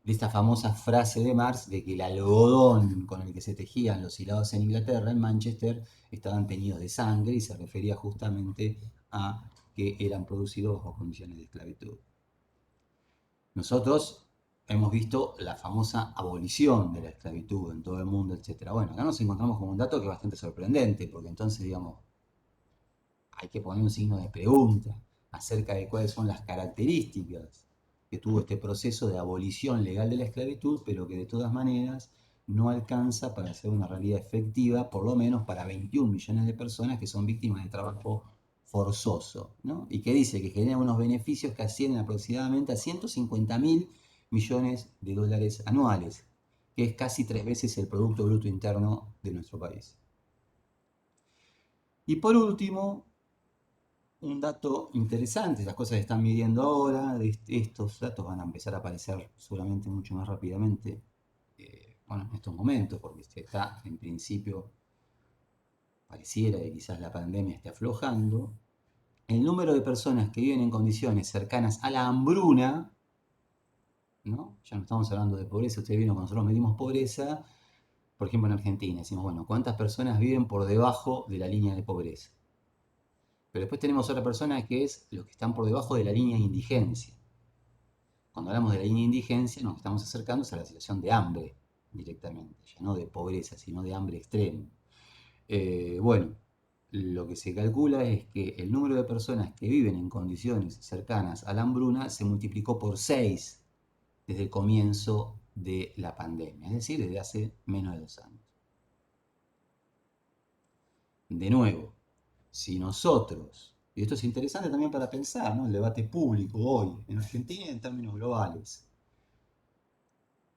de esta famosa frase de Marx de que el algodón con el que se tejían los hilados en Inglaterra, en Manchester, estaban teñidos de sangre y se refería justamente a que eran producidos bajo condiciones de esclavitud. Nosotros hemos visto la famosa abolición de la esclavitud en todo el mundo, etcétera. Bueno, acá nos encontramos con un dato que es bastante sorprendente, porque entonces, digamos, hay que poner un signo de pregunta acerca de cuáles son las características que tuvo este proceso de abolición legal de la esclavitud, pero que de todas maneras no alcanza para ser una realidad efectiva, por lo menos para 21 millones de personas que son víctimas de trabajo forzoso, ¿no? Y que dice que genera unos beneficios que ascienden aproximadamente a 150 mil millones de dólares anuales, que es casi 3 veces el Producto Bruto Interno de nuestro país. Y por último, un dato interesante, las cosas se están midiendo ahora, estos datos van a empezar a aparecer seguramente mucho más rápidamente, bueno, en estos momentos, porque se está, en principio, pareciera que quizás la pandemia esté aflojando. El número de personas que viven en condiciones cercanas a la hambruna, ¿no? Ya no estamos hablando de pobreza, ustedes vieron cuando nosotros medimos pobreza, por ejemplo en Argentina, decimos, bueno, ¿cuántas personas viven por debajo de la línea de pobreza? Pero después tenemos otra persona que es los que están por debajo de la línea de indigencia. Cuando hablamos de la línea de indigencia nos estamos acercando a la situación de hambre directamente, ya no de pobreza, sino de hambre extremo. Bueno, lo que se calcula es que el número de personas que viven en condiciones cercanas a la hambruna se multiplicó por 6 desde el comienzo de la pandemia, es decir, desde hace menos de 2 años. De nuevo, si nosotros, y esto es interesante también para pensar, ¿no? El debate público hoy en Argentina y en términos globales,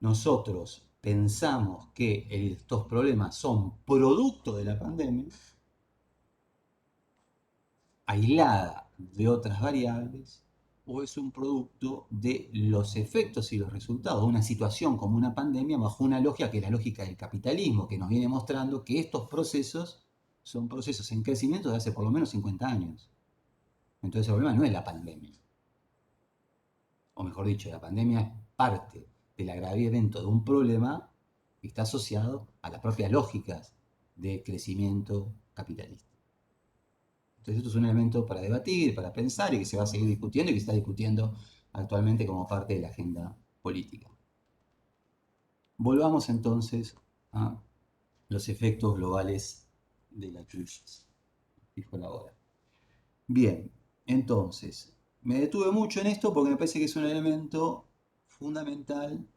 nosotros pensamos que estos problemas son producto de la pandemia, aislada de otras variables, o es un producto de los efectos y los resultados de una situación como una pandemia bajo una lógica que es la lógica del capitalismo, que nos viene mostrando que estos procesos son procesos en crecimiento de hace por lo menos 50 años. Entonces el problema no es la pandemia, o mejor dicho, la pandemia es parte del agravamiento de un problema que está asociado a las propias lógicas de crecimiento capitalista. Entonces esto es un elemento para debatir, para pensar y que se va a seguir discutiendo y que se está discutiendo actualmente como parte de la agenda política. Volvamos entonces a los efectos globales de la crisis, dijo la hora. Bien, entonces, me detuve mucho en esto porque me parece que es un elemento fundamental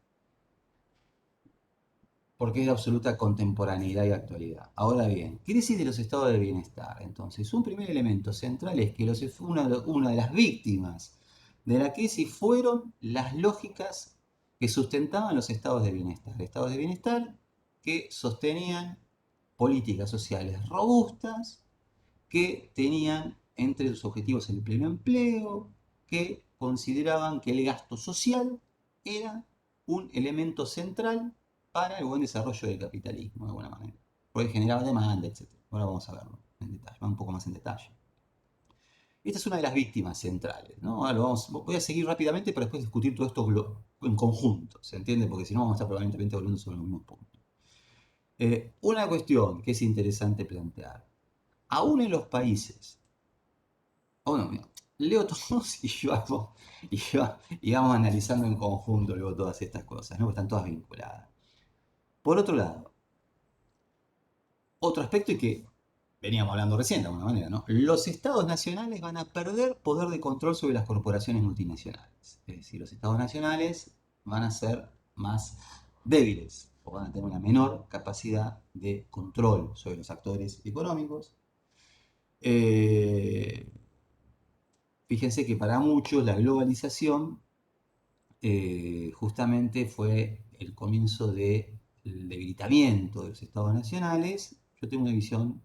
porque es de absoluta contemporaneidad y actualidad. Ahora bien, crisis de los estados de bienestar. Entonces, un primer elemento central es que una de las víctimas de la crisis fueron las lógicas que sustentaban los estados de bienestar. Estados de bienestar que sostenían políticas sociales robustas, que tenían entre sus objetivos el pleno empleo, que consideraban que el gasto social era un elemento central para el buen desarrollo del capitalismo, de alguna manera. Porque generaba demanda, etc. Ahora vamos a verlo en detalle, va un poco más en detalle. Esta es una de las víctimas centrales, ¿no? Voy a seguir rápidamente para después discutir todo esto en conjunto, ¿se entiende? Porque si no vamos a estar probablemente volviendo sobre los mismos puntos. Una cuestión que es interesante plantear. Aún en los países bueno, mira, leo todos y vamos analizando en conjunto luego todas estas cosas, ¿no? Porque están todas vinculadas. Por otro lado, otro aspecto y que veníamos hablando recién de alguna manera, ¿no? Los estados nacionales van a perder poder de control sobre las corporaciones multinacionales. Es decir, los estados nacionales van a ser más débiles o van a tener una menor capacidad de control sobre los actores económicos. Eh, Fíjense que para muchos la globalización justamente fue el comienzo del debilitamiento de los estados nacionales. Yo tengo una visión,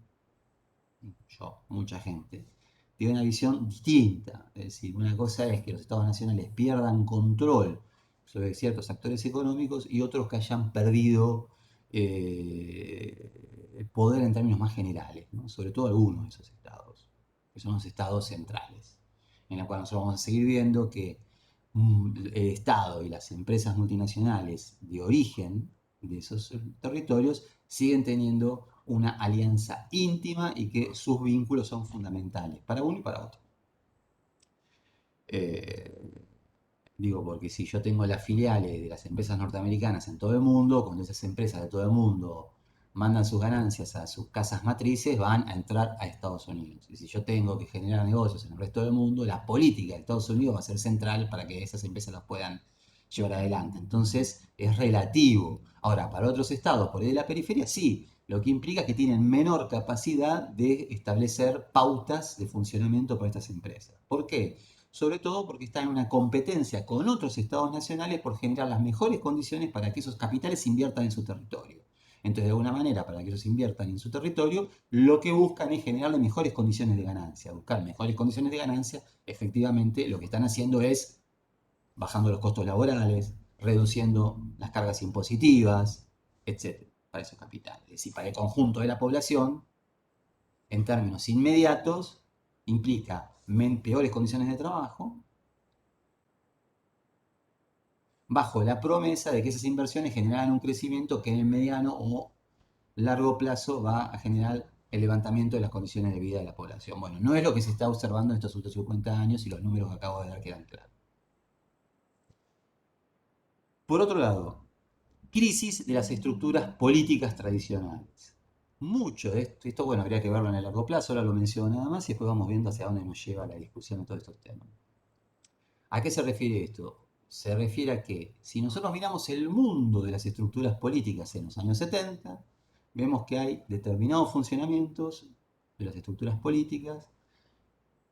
mucha gente, tiene una visión distinta. Es decir, una cosa es que los estados nacionales pierdan control sobre ciertos actores económicos y otros que hayan perdido el poder en términos más generales, ¿no? Sobre todo algunos de esos estados, que son los estados centrales, en la cual nosotros vamos a seguir viendo que el Estado y las empresas multinacionales de origen de esos territorios siguen teniendo una alianza íntima y que sus vínculos son fundamentales para uno y para otro. Eh, Digo, porque si yo tengo las filiales de las empresas norteamericanas en todo el mundo, cuando esas empresas de todo el mundo mandan sus ganancias a sus casas matrices, van a entrar a Estados Unidos. Y si yo tengo que generar negocios en el resto del mundo, la política de Estados Unidos va a ser central para que esas empresas las puedan llevar adelante. Entonces, es relativo. Ahora, para otros estados por ahí de la periferia, sí. Lo que implica que tienen menor capacidad de establecer pautas de funcionamiento para estas empresas. ¿Por qué? Sobre todo porque está en una competencia con otros estados nacionales por generar las mejores condiciones para que esos capitales inviertan en su territorio. Entonces, de alguna manera, para que ellos inviertan en su territorio, lo que buscan es generar mejores condiciones de ganancia. Buscar mejores condiciones de ganancia, efectivamente, lo que están haciendo es bajando los costos laborales, reduciendo las cargas impositivas, etcétera, para esos capitales. Es decir, para el conjunto de la población, en términos inmediatos, implica peores condiciones de trabajo, bajo la promesa de que esas inversiones generarán un crecimiento que en el mediano o largo plazo va a generar el levantamiento de las condiciones de vida de la población. Bueno, no es lo que se está observando en estos últimos 50 años y los números que acabo de dar quedan claros. Por otro lado, crisis de las estructuras políticas tradicionales. Mucho de esto, bueno, habría que verlo en el largo plazo, ahora lo menciono nada más y después vamos viendo hacia dónde nos lleva la discusión de todos estos temas. ¿A qué se refiere esto? Se refiere a que si nosotros miramos el mundo de las estructuras políticas en los años 70, vemos que hay determinados funcionamientos de las estructuras políticas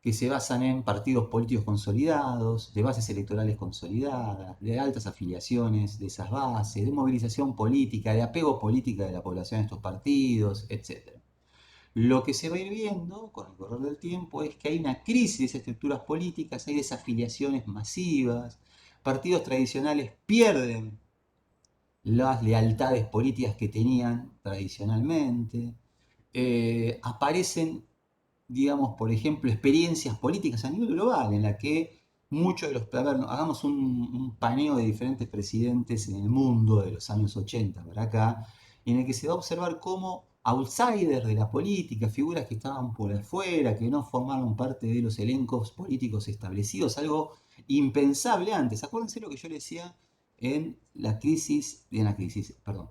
que se basan en partidos políticos consolidados, de bases electorales consolidadas, de altas afiliaciones de esas bases, de movilización política, de apego política de la población a estos partidos, etc. Lo que se va a ir viendo con el correr del tiempo es que hay una crisis de esas estructuras políticas, hay desafiliaciones masivas, partidos tradicionales pierden las lealtades políticas que tenían tradicionalmente, aparecen, digamos, por ejemplo, experiencias políticas a nivel global en la que muchos de los, a ver, hagamos un paneo de diferentes presidentes en el mundo de los años 80 para acá, en el que se va a observar cómo outsiders de la política, figuras que estaban por afuera, que no formaron parte de los elencos políticos establecidos, algo impensable antes. Acuérdense lo que yo le decía perdón,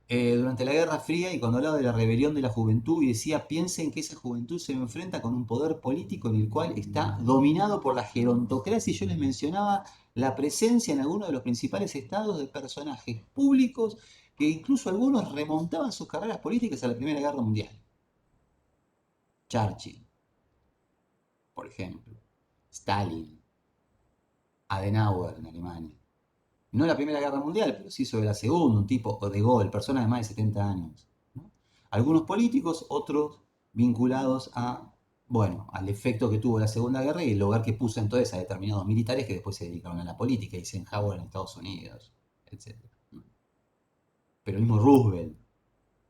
durante la Guerra Fría y cuando hablaba de la rebelión de la juventud y decía, piensen que esa juventud se enfrenta con un poder político en el cual está dominado por la gerontocracia y yo les mencionaba la presencia en algunos de los principales estados de personajes públicos que incluso algunos remontaban sus carreras políticas a la Primera Guerra Mundial. Churchill, por ejemplo, Stalin, Adenauer en Alemania. No la Primera Guerra Mundial, pero sí sobre la Segunda, un tipo, o de Gaulle, personas de más de 70 años. ¿No? Algunos políticos, otros vinculados a, bueno, al efecto que tuvo la Segunda Guerra y el lugar que puso entonces a determinados militares que después se dedicaron a la política, Eisenhower en Estados Unidos, etc. Pero el mismo Roosevelt,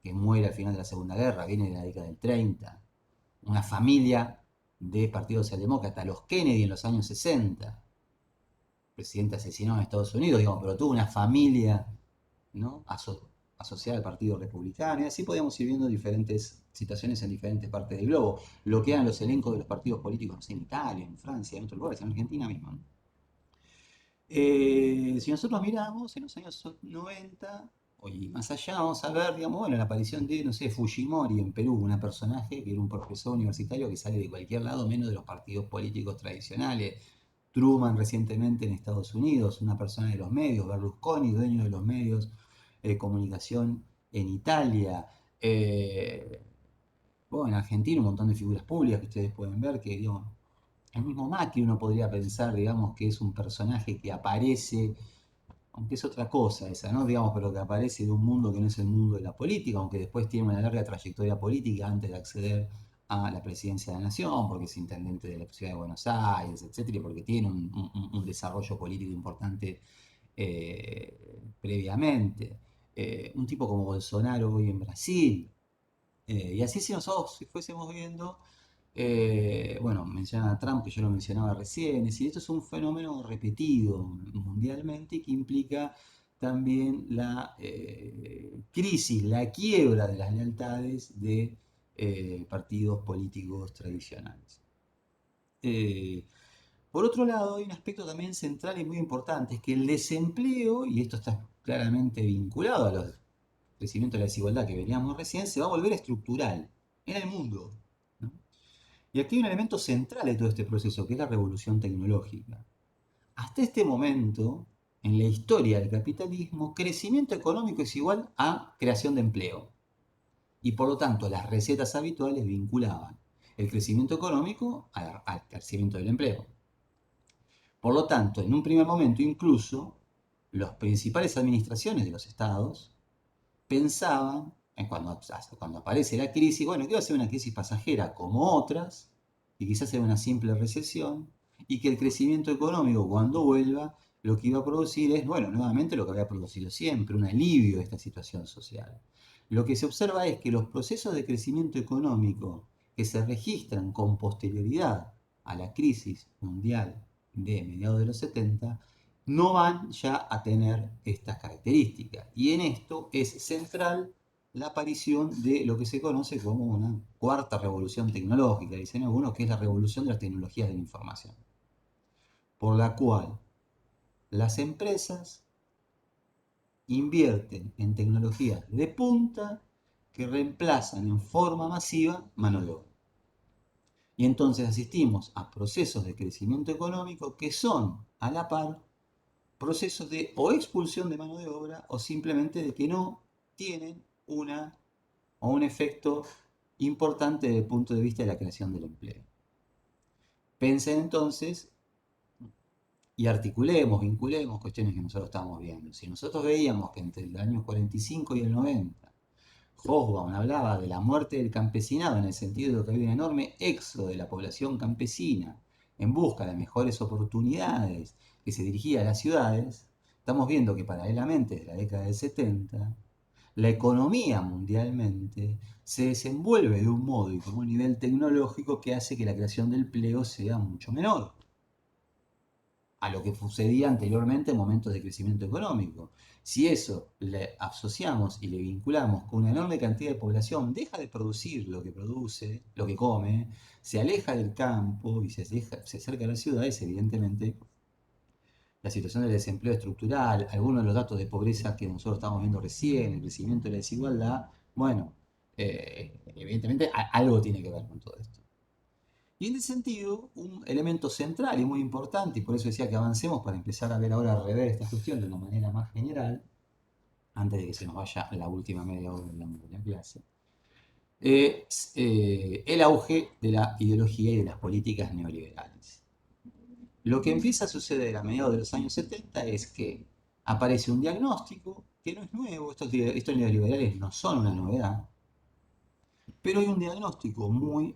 que muere al final de la Segunda Guerra, viene de la década del 30, una familia de Partido Socialdemócrata, los Kennedy en los años 60, presidente asesinado en Estados Unidos, digamos, pero tuvo una familia, ¿no? Asociada al Partido Republicano, y así podíamos ir viendo diferentes situaciones en diferentes partes del globo. Lo que eran los elencos de los partidos políticos, no sé, en Italia, en Francia, en otros lugares, en Argentina mismo. ¿No? Si nosotros miramos en los años 90 y más allá, vamos a ver, digamos, bueno, la aparición de, no sé, Fujimori en Perú, un personaje que era un profesor universitario que sale de cualquier lado menos de los partidos políticos tradicionales. Truman recientemente en Estados Unidos, una persona de los medios, Berlusconi, dueño de los medios de comunicación en Italia. Bueno, en Argentina un montón de figuras públicas que ustedes pueden ver que, digamos, el mismo Macri uno podría pensar, digamos, que es un personaje que aparece, aunque es otra cosa esa, ¿no? Digamos, pero que aparece de un mundo que no es el mundo de la política, aunque después tiene una larga trayectoria política antes de acceder a la presidencia de la nación, porque es intendente de la ciudad de Buenos Aires, etcétera, y porque tiene un desarrollo político importante previamente. Un tipo como Bolsonaro hoy en Brasil. Y así si nosotros si fuésemos viendo, Bueno, mencionan a Trump, que yo lo mencionaba recién, es decir, esto es un fenómeno repetido mundialmente y que implica también la crisis, la quiebra de las lealtades de partidos políticos tradicionales. Eh, por otro lado, hay un aspecto también central y muy importante, es que el desempleo, y esto está claramente vinculado a los crecimiento de la desigualdad que veníamos recién, se va a volver estructural en el mundo, ¿no? Y aquí hay un elemento central de todo este proceso, que es la revolución tecnológica. Hasta este momento, en la historia del capitalismo, crecimiento económico es igual a creación de empleo. Y por lo tanto, las recetas habituales vinculaban el crecimiento económico al crecimiento del empleo. Por lo tanto, en un primer momento incluso, las principales administraciones de los estados pensaban, cuando aparece la crisis, bueno, que iba a ser una crisis pasajera como otras, y quizás era una simple recesión, y que el crecimiento económico cuando vuelva, lo que iba a producir es, bueno, nuevamente lo que había producido siempre, un alivio de esta situación social. Lo que se observa es que los procesos de crecimiento económico que se registran con posterioridad a la crisis mundial de mediados de los 70 no van ya a tener estas características. Y en esto es central la aparición de lo que se conoce como una cuarta revolución tecnológica, dicen algunos, que es la revolución de las tecnologías de la información, por la cual las empresas invierten en tecnologías de punta que reemplazan en forma masiva mano de obra. Y entonces asistimos a procesos de crecimiento económico que son a la par procesos de o expulsión de mano de obra o simplemente de que no tienen una o un efecto importante desde el punto de vista de la creación del empleo. Pensen entonces y articulemos, vinculemos cuestiones que nosotros estamos viendo. Si nosotros veíamos que entre el año 45 y el 90 Hobsbawm hablaba de la muerte del campesinado en el sentido de que había un enorme éxodo de la población campesina en busca de mejores oportunidades que se dirigía a las ciudades, estamos viendo que paralelamente desde la década del 70 la economía mundialmente se desenvuelve de un modo y con un nivel tecnológico que hace que la creación del empleo sea mucho menor a lo que sucedía anteriormente en momentos de crecimiento económico. Si eso le asociamos y le vinculamos con una enorme cantidad de población, deja de producir lo que produce, lo que come, se aleja del campo y se acerca a las ciudades, evidentemente la situación del desempleo estructural, algunos de los datos de pobreza que nosotros estamos viendo recién, el crecimiento de la desigualdad, bueno, evidentemente algo tiene que ver con todo esto. Y en ese sentido, un elemento central y muy importante, y por eso decía que avancemos para empezar a ver ahora al revés esta cuestión de una manera más general, antes de que se nos vaya la última media hora de la clase, es el auge de la ideología y de las políticas neoliberales. Lo que empieza a suceder a mediados de los años 70 es que aparece un diagnóstico que no es nuevo, estos neoliberales no son una novedad, pero hay un diagnóstico muy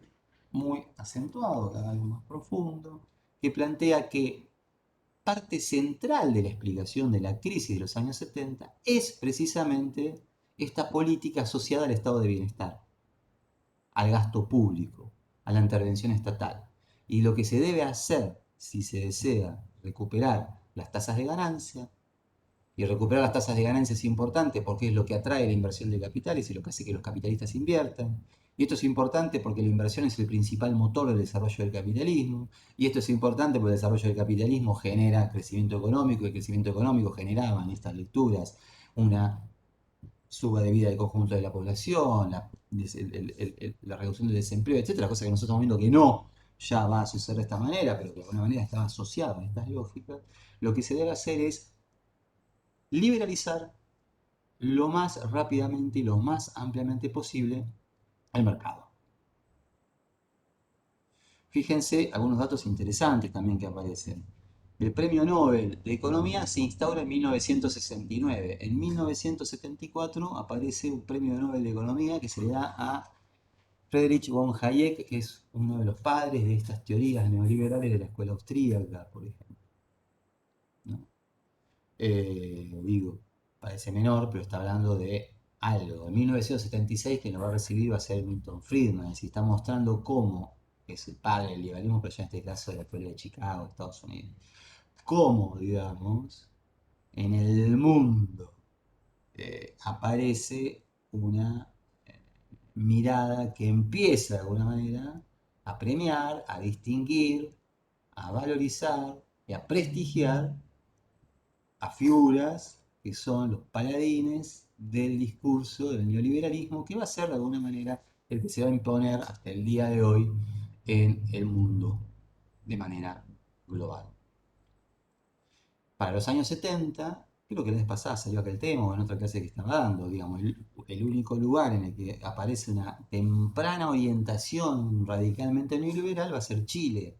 acentuado, cada vez más profundo, que plantea que parte central de la explicación de la crisis de los años 70 es precisamente esta política asociada al estado de bienestar, al gasto público, a la intervención estatal. Y lo que se debe hacer si se desea recuperar las tasas de ganancia, y recuperar las tasas de ganancia es importante porque es lo que atrae la inversión de capitales y lo que hace que los capitalistas inviertan. Y esto es importante porque la inversión es el principal motor del desarrollo del capitalismo. Y esto es importante porque el desarrollo del capitalismo genera crecimiento económico y el crecimiento económico generaba en estas lecturas una suba de vida del conjunto de la población, la reducción del desempleo, etcétera, cosa que nosotros estamos viendo que no ya va a suceder de esta manera, pero que de alguna manera está asociado a estas lógicas. Lo que se debe hacer es liberalizar lo más rápidamente y lo más ampliamente posible el mercado. Fíjense algunos datos interesantes también que aparecen. El premio Nobel de Economía se instaura en 1969. En 1974 aparece un premio Nobel de Economía que se le da a Friedrich von Hayek, que es uno de los padres de estas teorías neoliberales de la escuela austríaca, por ejemplo, ¿no? Digo, parece menor, pero está hablando de algo. En 1976 quien lo va a recibir va a ser Milton Friedman, es decir, está mostrando cómo que es el padre del liberalismo, pero ya en este caso de la teoría de Chicago, Estados Unidos. Cómo, digamos, en el mundo aparece una mirada que empieza de alguna manera a premiar, a distinguir, a valorizar y a prestigiar a figuras que son los paladines del discurso del neoliberalismo, que va a ser de alguna manera el que se va a imponer hasta el día de hoy en el mundo de manera global. Para los años 70, creo que la vez pasada salió aquel tema, o en otra clase que estaba dando, digamos, el único lugar en el que aparece una temprana orientación radicalmente neoliberal va a ser Chile,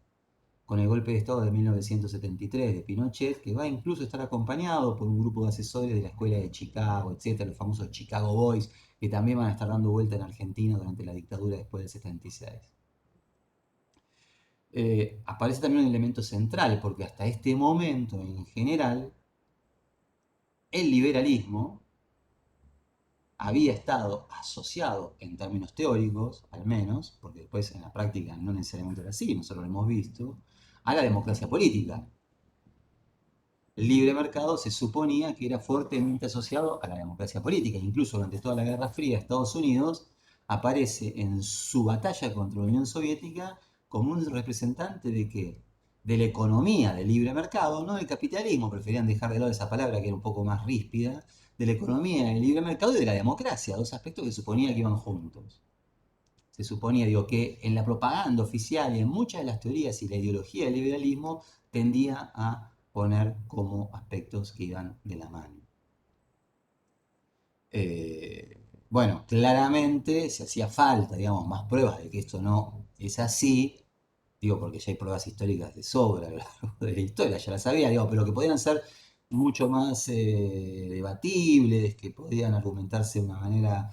con el golpe de Estado de 1973 de Pinochet, que va incluso a estar acompañado por un grupo de asesores de la escuela de Chicago, etcétera, los famosos Chicago Boys, que también van a estar dando vuelta en Argentina durante la dictadura después del 76. Aparece también un elemento central, porque hasta este momento, en general, el liberalismo había estado asociado en términos teóricos, al menos, porque después en la práctica no necesariamente era así, nosotros lo hemos visto, a la democracia política. El libre mercado se suponía que era fuertemente asociado a la democracia política. Incluso durante toda la Guerra Fría, Estados Unidos aparece en su batalla contra la Unión Soviética como un representante de qué? De la economía del libre mercado, no del capitalismo, preferían dejar de lado esa palabra que era un poco más ríspida, de la economía del libre mercado y de la democracia, dos aspectos que se suponía que iban juntos. Se suponía, digo, que en la propaganda oficial y en muchas de las teorías y la ideología del liberalismo tendía a poner como aspectos que iban de la mano. Bueno, claramente se hacía falta, digamos, más pruebas de que esto no es así, digo, porque ya hay pruebas históricas de sobra a lo largo de la historia, ya las sabía, digo, pero que podían ser mucho más debatibles, que podían argumentarse de una manera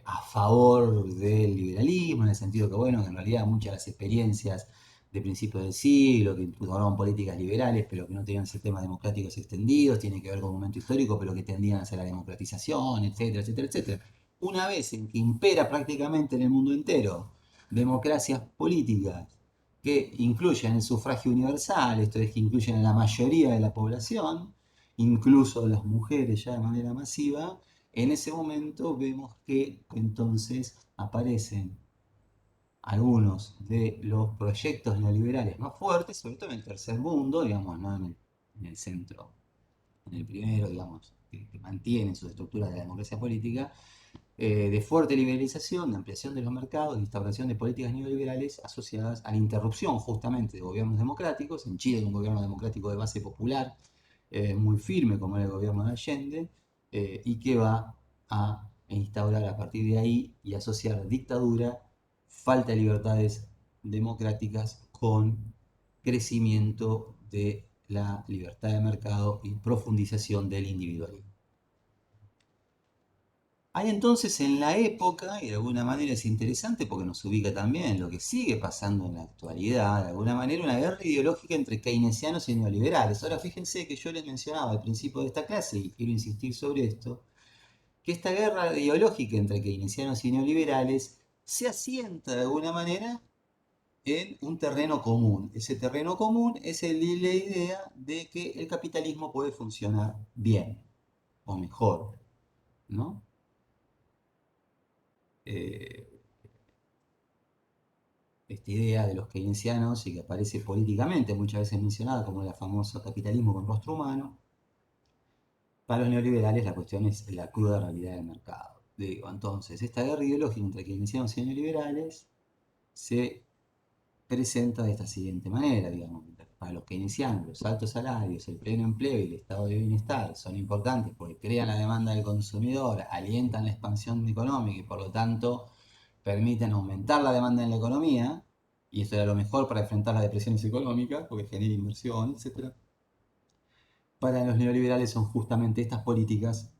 a favor del liberalismo, en el sentido que, bueno, que en realidad muchas de las experiencias de principios del siglo, que impulsaron políticas liberales, pero que no tenían sistemas democráticos extendidos, tiene que ver con un momento histórico, pero que tendían hacia la democratización, etcétera, etcétera, etcétera. Una vez en que impera prácticamente en el mundo entero democracias políticas que incluyen el sufragio universal, esto es que incluyen a la mayoría de la población, incluso las mujeres ya de manera masiva, en ese momento vemos que entonces aparecen algunos de los proyectos neoliberales más fuertes, sobre todo en el tercer mundo, digamos, no en el centro, en el primero, digamos, que mantienen sus estructuras de la democracia política, de fuerte liberalización, de ampliación de los mercados, de instauración de políticas neoliberales asociadas a la interrupción justamente de gobiernos democráticos. En Chile, un gobierno democrático de base popular muy firme como era el gobierno de Allende, y que va a instaurar a partir de ahí y asociar dictadura, falta de libertades democráticas con crecimiento de la libertad de mercado y profundización del individualismo. Hay entonces en la época, y de alguna manera es interesante porque nos ubica también en lo que sigue pasando en la actualidad, de alguna manera una guerra ideológica entre keynesianos y neoliberales. Ahora fíjense que yo les mencionaba al principio de esta clase, y quiero insistir sobre esto, que esta guerra ideológica entre keynesianos y neoliberales se asienta de alguna manera en un terreno común. Ese terreno común es la idea de que el capitalismo puede funcionar bien o mejor, ¿no? Eh, esta idea de los keynesianos y que aparece políticamente muchas veces mencionada como el famoso capitalismo con rostro humano, para los neoliberales la cuestión es la cruda realidad del mercado. Digo, entonces, esta guerra ideológica entre keynesianos y neoliberales se presenta de esta siguiente manera, digamos, para los keynesianos los altos salarios, el pleno empleo y el estado de bienestar son importantes porque crean la demanda del consumidor, alientan la expansión económica y por lo tanto permiten aumentar la demanda en la economía, y esto era lo mejor para enfrentar las depresiones económicas porque genera inversión, etc. Para los neoliberales son justamente estas políticas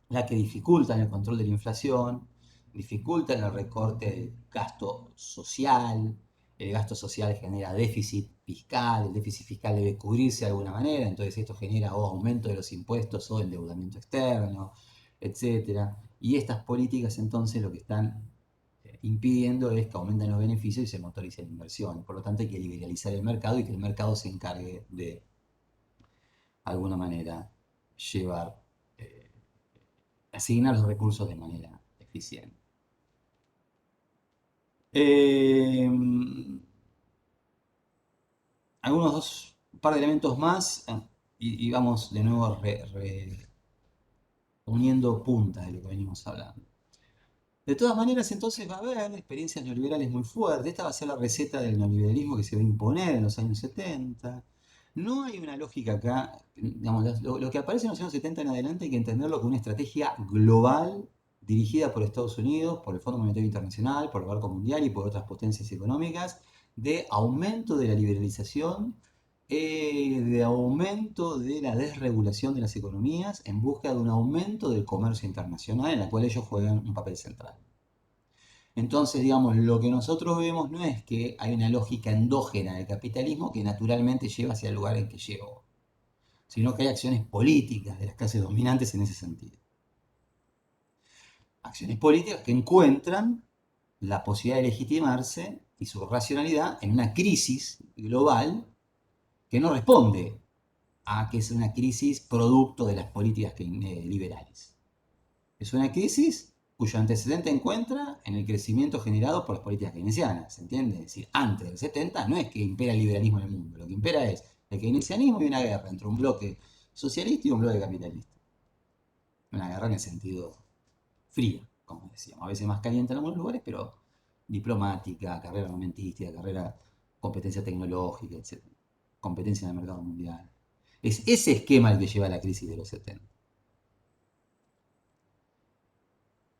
las que dificultan el control de la inflación, dificultan el recorte del gasto social, el gasto social genera déficit fiscal, el déficit fiscal debe cubrirse de alguna manera, entonces esto genera o aumento de los impuestos o endeudamiento externo, etc. Y estas políticas entonces lo que están impidiendo es que aumenten los beneficios y se motorice la inversión. Por lo tanto, hay que liberalizar el mercado y que el mercado se encargue de alguna manera llevar, eh, asignar los recursos de manera eficiente. Eh, un par de elementos más y vamos de nuevo uniendo puntas de lo que venimos hablando. De todas maneras, entonces va a haber experiencias neoliberales muy fuertes. Esta va a ser la receta del neoliberalismo que se va a imponer en los años 70. No hay una lógica acá, digamos, lo que aparece en los años 70 en adelante hay que entenderlo como una estrategia global dirigida por Estados Unidos, por el Fondo Monetario Internacional, por el Banco Mundial y por otras potencias económicas, de aumento de la liberalización, de aumento de la desregulación de las economías en busca de un aumento del comercio internacional en la cual ellos juegan un papel central. Entonces, digamos, lo que nosotros vemos no es que hay una lógica endógena del capitalismo que naturalmente lleva hacia el lugar en que llegó, sino que hay acciones políticas de las clases dominantes en ese sentido. Acciones políticas que encuentran la posibilidad de legitimarse y su racionalidad en una crisis global que no responde a que es una crisis producto de las políticas liberales. Es una crisis cuyo antecedente encuentra en el crecimiento generado por las políticas keynesianas, ¿se entiende? Es decir, antes del 70 no es que impera el liberalismo en el mundo, lo que impera es el keynesianismo y una guerra entre un bloque socialista y un bloque capitalista. Una guerra en el sentido fría, como decíamos, a veces más caliente en algunos lugares, pero diplomática, carrera armamentística, carrera competencia tecnológica, etc. Competencia en el mercado mundial. Es ese esquema el que lleva a la crisis de los 70.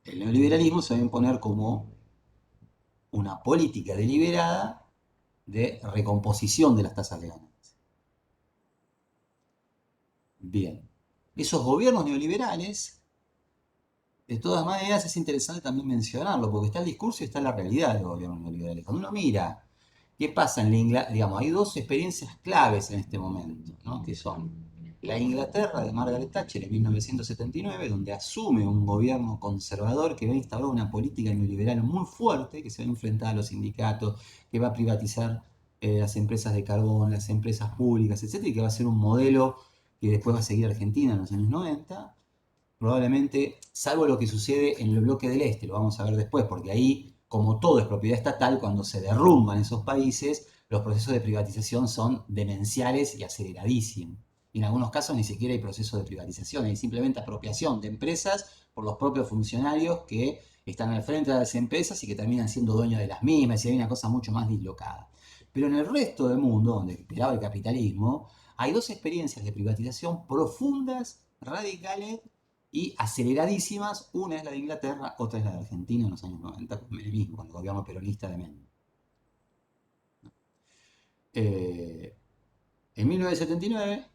El neoliberalismo se va a imponer como una política deliberada de recomposición de las tasas de ganancia. Bien, esos gobiernos neoliberales, de todas maneras es interesante también mencionarlo, porque está el discurso y está la realidad de los gobiernos neoliberales. Cuando uno mira qué pasa en la Inglaterra, digamos, hay dos experiencias claves en este momento, ¿no? Que son la Inglaterra de Margaret Thatcher en 1979, donde asume un gobierno conservador que va a instaurar una política neoliberal muy fuerte, que se va a enfrentar a los sindicatos, que va a privatizar las empresas de carbón, las empresas públicas, etcétera, y que va a ser un modelo que después va a seguir Argentina en los años 90. Probablemente, salvo lo que sucede en el bloque del este, lo vamos a ver después, porque ahí, como todo es propiedad estatal, cuando se derrumban esos países, los procesos de privatización son demenciales y aceleradísimos. Y en algunos casos ni siquiera hay proceso de privatización, hay simplemente apropiación de empresas por los propios funcionarios que están al frente de las empresas y que terminan siendo dueños de las mismas, y hay una cosa mucho más dislocada. Pero en el resto del mundo, donde imperaba el capitalismo, hay dos experiencias de privatización profundas, radicales y aceleradísimas. Una es la de Inglaterra, otra es la de Argentina en los años 90, con Menem, con el gobierno peronista de Menem. En 1979,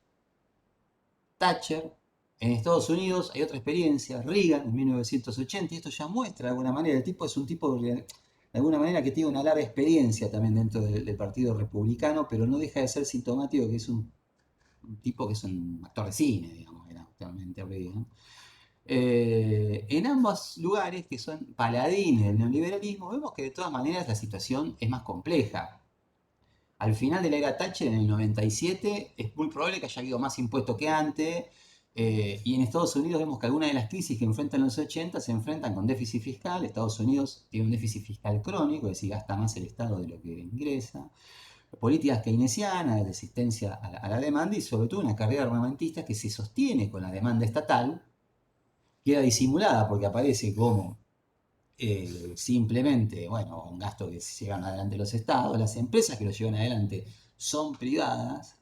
Thatcher. En Estados Unidos hay otra experiencia, Reagan en 1980, y esto ya muestra de alguna manera, el tipo es un tipo de alguna manera que tiene una larga experiencia también dentro del Partido Republicano, pero no deja de ser sintomático que es un tipo que es un actor de cine, digamos, era actualmente Reagan. En ambos lugares, que son paladines del neoliberalismo, vemos que de todas maneras la situación es más compleja. Al final de la era Thatcher, en el 97, es muy probable que haya habido más impuestos que antes, y en Estados Unidos vemos que algunas de las crisis que enfrentan los 80 se enfrentan con déficit fiscal. Estados Unidos tiene un déficit fiscal crónico, es decir, gasta más el Estado de lo que ingresa. Políticas keynesianas de resistencia a la demanda y sobre todo una carrera armamentista que se sostiene con la demanda estatal, queda disimulada porque aparece como simplemente, bueno, un gasto que se llevan adelante los estados, las empresas que lo llevan adelante son privadas,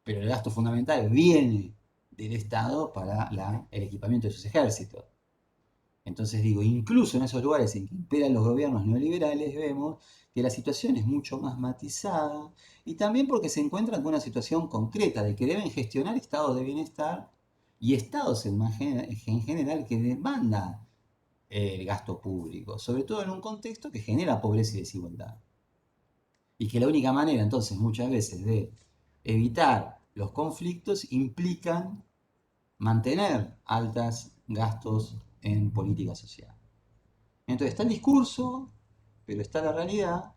pero el gasto fundamental viene del Estado para el equipamiento de sus ejércitos. Entonces digo, incluso en esos lugares en que imperan los gobiernos neoliberales, vemos que la situación es mucho más matizada y también porque se encuentran con una situación concreta de que deben gestionar estados de bienestar y estados en general que demandan el gasto público, sobre todo en un contexto que genera pobreza y desigualdad. Y que la única manera entonces muchas veces de evitar los conflictos implican mantener altos gastos en política social. Entonces está el discurso, pero está la realidad,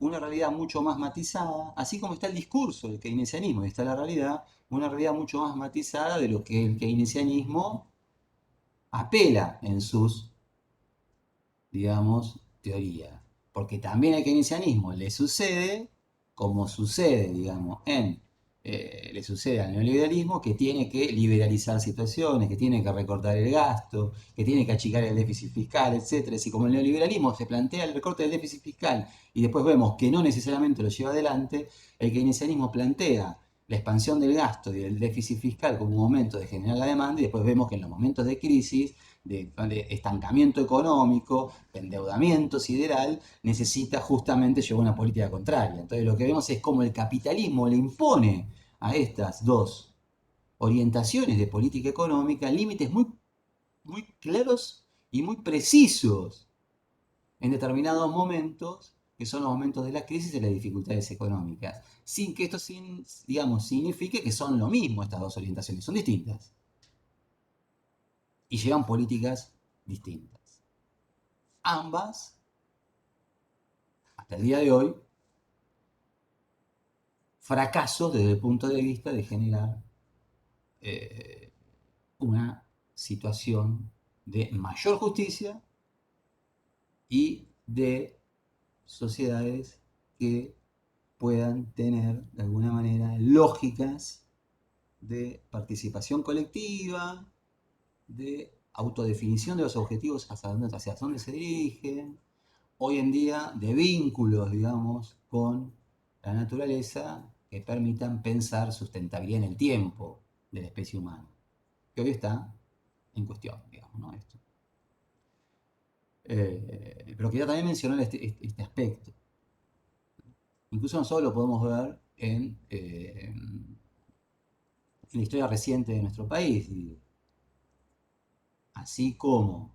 una realidad mucho más matizada, así como está el discurso del keynesianismo y está la realidad, una realidad mucho más matizada de lo que el keynesianismo apela en sus, digamos, teorías. Porque también al keynesianismo le sucede, como sucede, digamos, le sucede al neoliberalismo, que tiene que liberalizar situaciones, que tiene que recortar el gasto, que tiene que achicar el déficit fiscal, etcétera. Y como el neoliberalismo se plantea el recorte del déficit fiscal y después vemos que no necesariamente lo lleva adelante, el keynesianismo plantea la expansión del gasto y del déficit fiscal como un momento de generar la demanda y después vemos que en los momentos de crisis de estancamiento económico, de endeudamiento sideral, necesita justamente llevar una política contraria. Entonces lo que vemos es cómo el capitalismo le impone a estas dos orientaciones de política económica límites muy claros y muy precisos en determinados momentos, que son los momentos de la crisis y las dificultades económicas, sin que esto, digamos, signifique que son lo mismo estas dos orientaciones, son distintas y llevan políticas distintas. Ambas, hasta el día de hoy, fracasos desde el punto de vista de generar eh, una situación de mayor justicia y de sociedades que puedan tener de alguna manera lógicas de participación colectiva, de autodefinición de los objetivos hacia dónde se dirigen, hoy en día de vínculos, digamos, con la naturaleza que permitan pensar sustentabilidad en el tiempo de la especie humana, que hoy está en cuestión, digamos, ¿no? Esto. Pero quería también mencionar este aspecto. Incluso nosotros lo podemos ver en la historia reciente de nuestro país. Y así como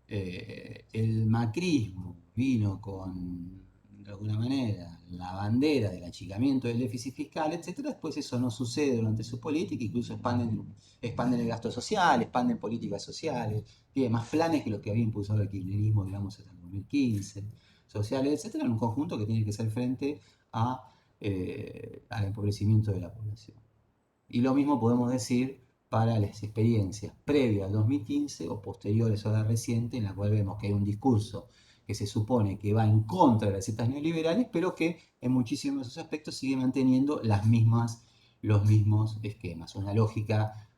el macrismo vino con, de alguna manera, la bandera del achicamiento del déficit fiscal, etcétera, después eso no sucede durante su política, incluso expanden el gasto social, expanden políticas sociales, tiene más planes que lo que había impulsado el kirchnerismo, digamos, hasta el 2015, sociales, etcétera, en un conjunto que tiene que hacer frente al empobrecimiento de la población. Y lo mismo podemos decir para las experiencias previas al 2015 o posteriores a la reciente, en la cual vemos que hay un discurso que se supone que va en contra de las recetas neoliberales, pero que en muchísimos de esos aspectos sigue manteniendo los mismos esquemas. Una lógica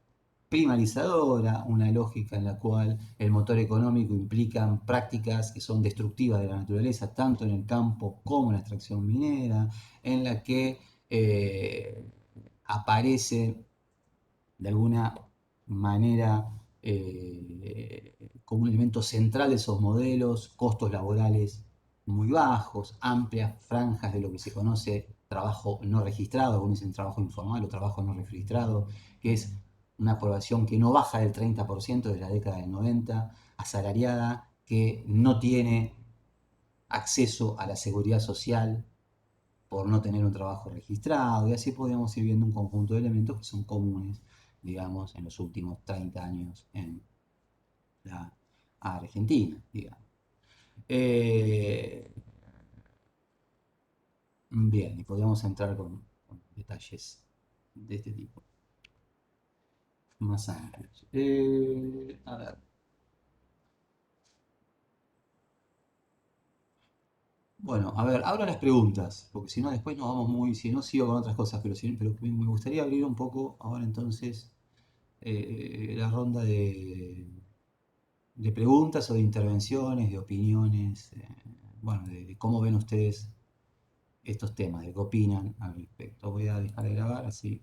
primarizadora, una lógica en la cual el motor económico implica prácticas que son destructivas de la naturaleza, tanto en el campo como en la extracción minera, en la que aparece de alguna manera como un elemento central de esos modelos, costos laborales muy bajos, amplias franjas de lo que se conoce trabajo no registrado, algunos dicen trabajo informal o trabajo no registrado, que es una población que no baja del 30% de la década del 90, asalariada, que no tiene acceso a la seguridad social, por no tener un trabajo registrado, y así podríamos ir viendo un conjunto de elementos que son comunes, digamos, en los últimos 30 años en la Argentina, digamos. Eh, Bien, y podríamos entrar con detalles de este tipo, más amplios. A ver. Bueno, a ver, abro las preguntas, porque si no después nos vamos muy, si no sigo con otras cosas, pero me gustaría abrir un poco ahora entonces la ronda de preguntas o de intervenciones, de opiniones, bueno, de cómo ven ustedes estos temas, de qué opinan al respecto. Voy a dejar de grabar así.